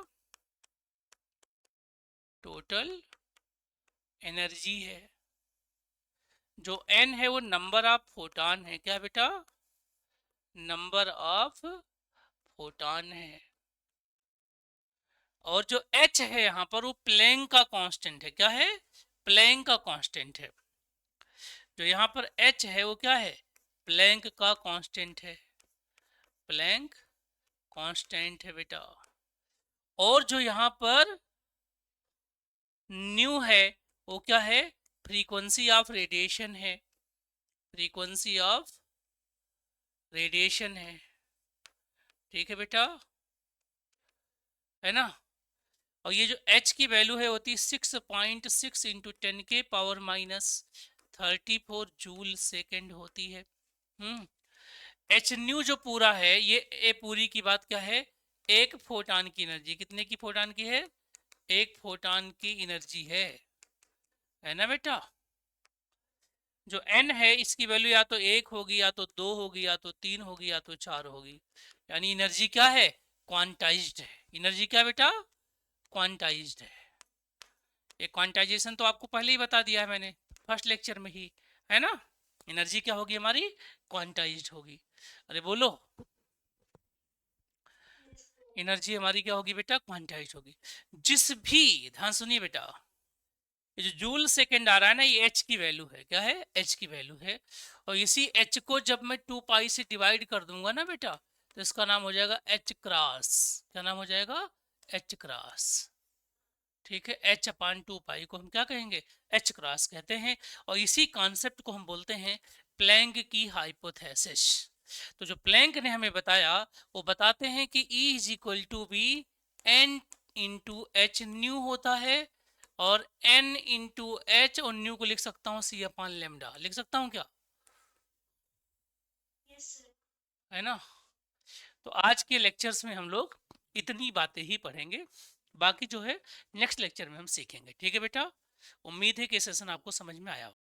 Speaker 1: टोटल एनर्जी है। जो एन है वो नंबर ऑफ फोटान है, क्या बेटा, नंबर ऑफ फोटान है। और जो एच है यहाँ पर वो प्लैंक का कांस्टेंट है, क्या है, प्लैंक का कांस्टेंट है। जो यहाँ पर एच है वो क्या है, प्लैंक का कांस्टेंट है, प्लैंक कांस्टेंट है बेटा। और जो यहाँ पर न्यू है वो क्या है, फ्रीक्वेंसी ऑफ रेडिएशन है, फ्रीक्वेंसी ऑफ रेडिएशन है, ठीक है बेटा, है ना। और ये जो h की वैल्यू है होती है 6.6 इंटू 10⁻34 जूल सेकेंड होती है। एच न्यू जो पूरा है ये पूरी की बात क्या है, एक फोटान की एनर्जी, कितने की फोटान की है, एक फोटान की एनर्जी है ना बेटा। जो n है इसकी वैल्यू या तो 1 होगी, या तो 2 होगी, या तो 3 होगी, या तो 4 होगी, यानी एनर्जी क्या है, क्वांटाइज्ड है। एनर्जी क्या बेटा, क्वांटाइज्ड है। ये क्वांटाइजेशन तो आपको पहले ही बता दिया है मैंने फर्स्ट लेक्चर में ही, है ना। एनर्जी क्या होगी हमारी, क्वांटाइज्ड होगी। अरे बोलो, एनर्जी हमारी क्या होगी बेटा, क्वांटाइज्ड होगी। जिस भी, ध्यान सुनिए बेटा, ये जो जूल सेकेंड आ रहा है ना ये एच की वैल्यू है, क्या है, एच की वैल्यू है। और इसी एच को जब मैं 2 पाई से डिवाइड कर दूंगा ना बेटा, तो इसका नाम हो जाएगा एच क्रॉस। क्या नाम हो जाएगा, एच क्रॉस, ठीक है। एच अपान 2 पाई को हम क्या कहेंगे, एच क्रॉस कहते हैं। और इसी कॉन्सेप्ट को हम बोलते हैं प्लैंक की हाइपोथेसिस। तो जो प्लैंक ने हमें बताया वो बताते हैं कि E is equal to be n into H nu होता है, और n इंटू एच, और न्यू को लिख सकता हूँ सी अपान लेमडा, लिख सकता हूँ क्या,
Speaker 2: यस सर।
Speaker 1: है ना। तो आज के लेक्चर्स में हम लोग इतनी बातें ही पढ़ेंगे, बाकी जो है नेक्स्ट लेक्चर में हम सीखेंगे, ठीक है बेटा। उम्मीद है कि सेशन आपको समझ में आया हो।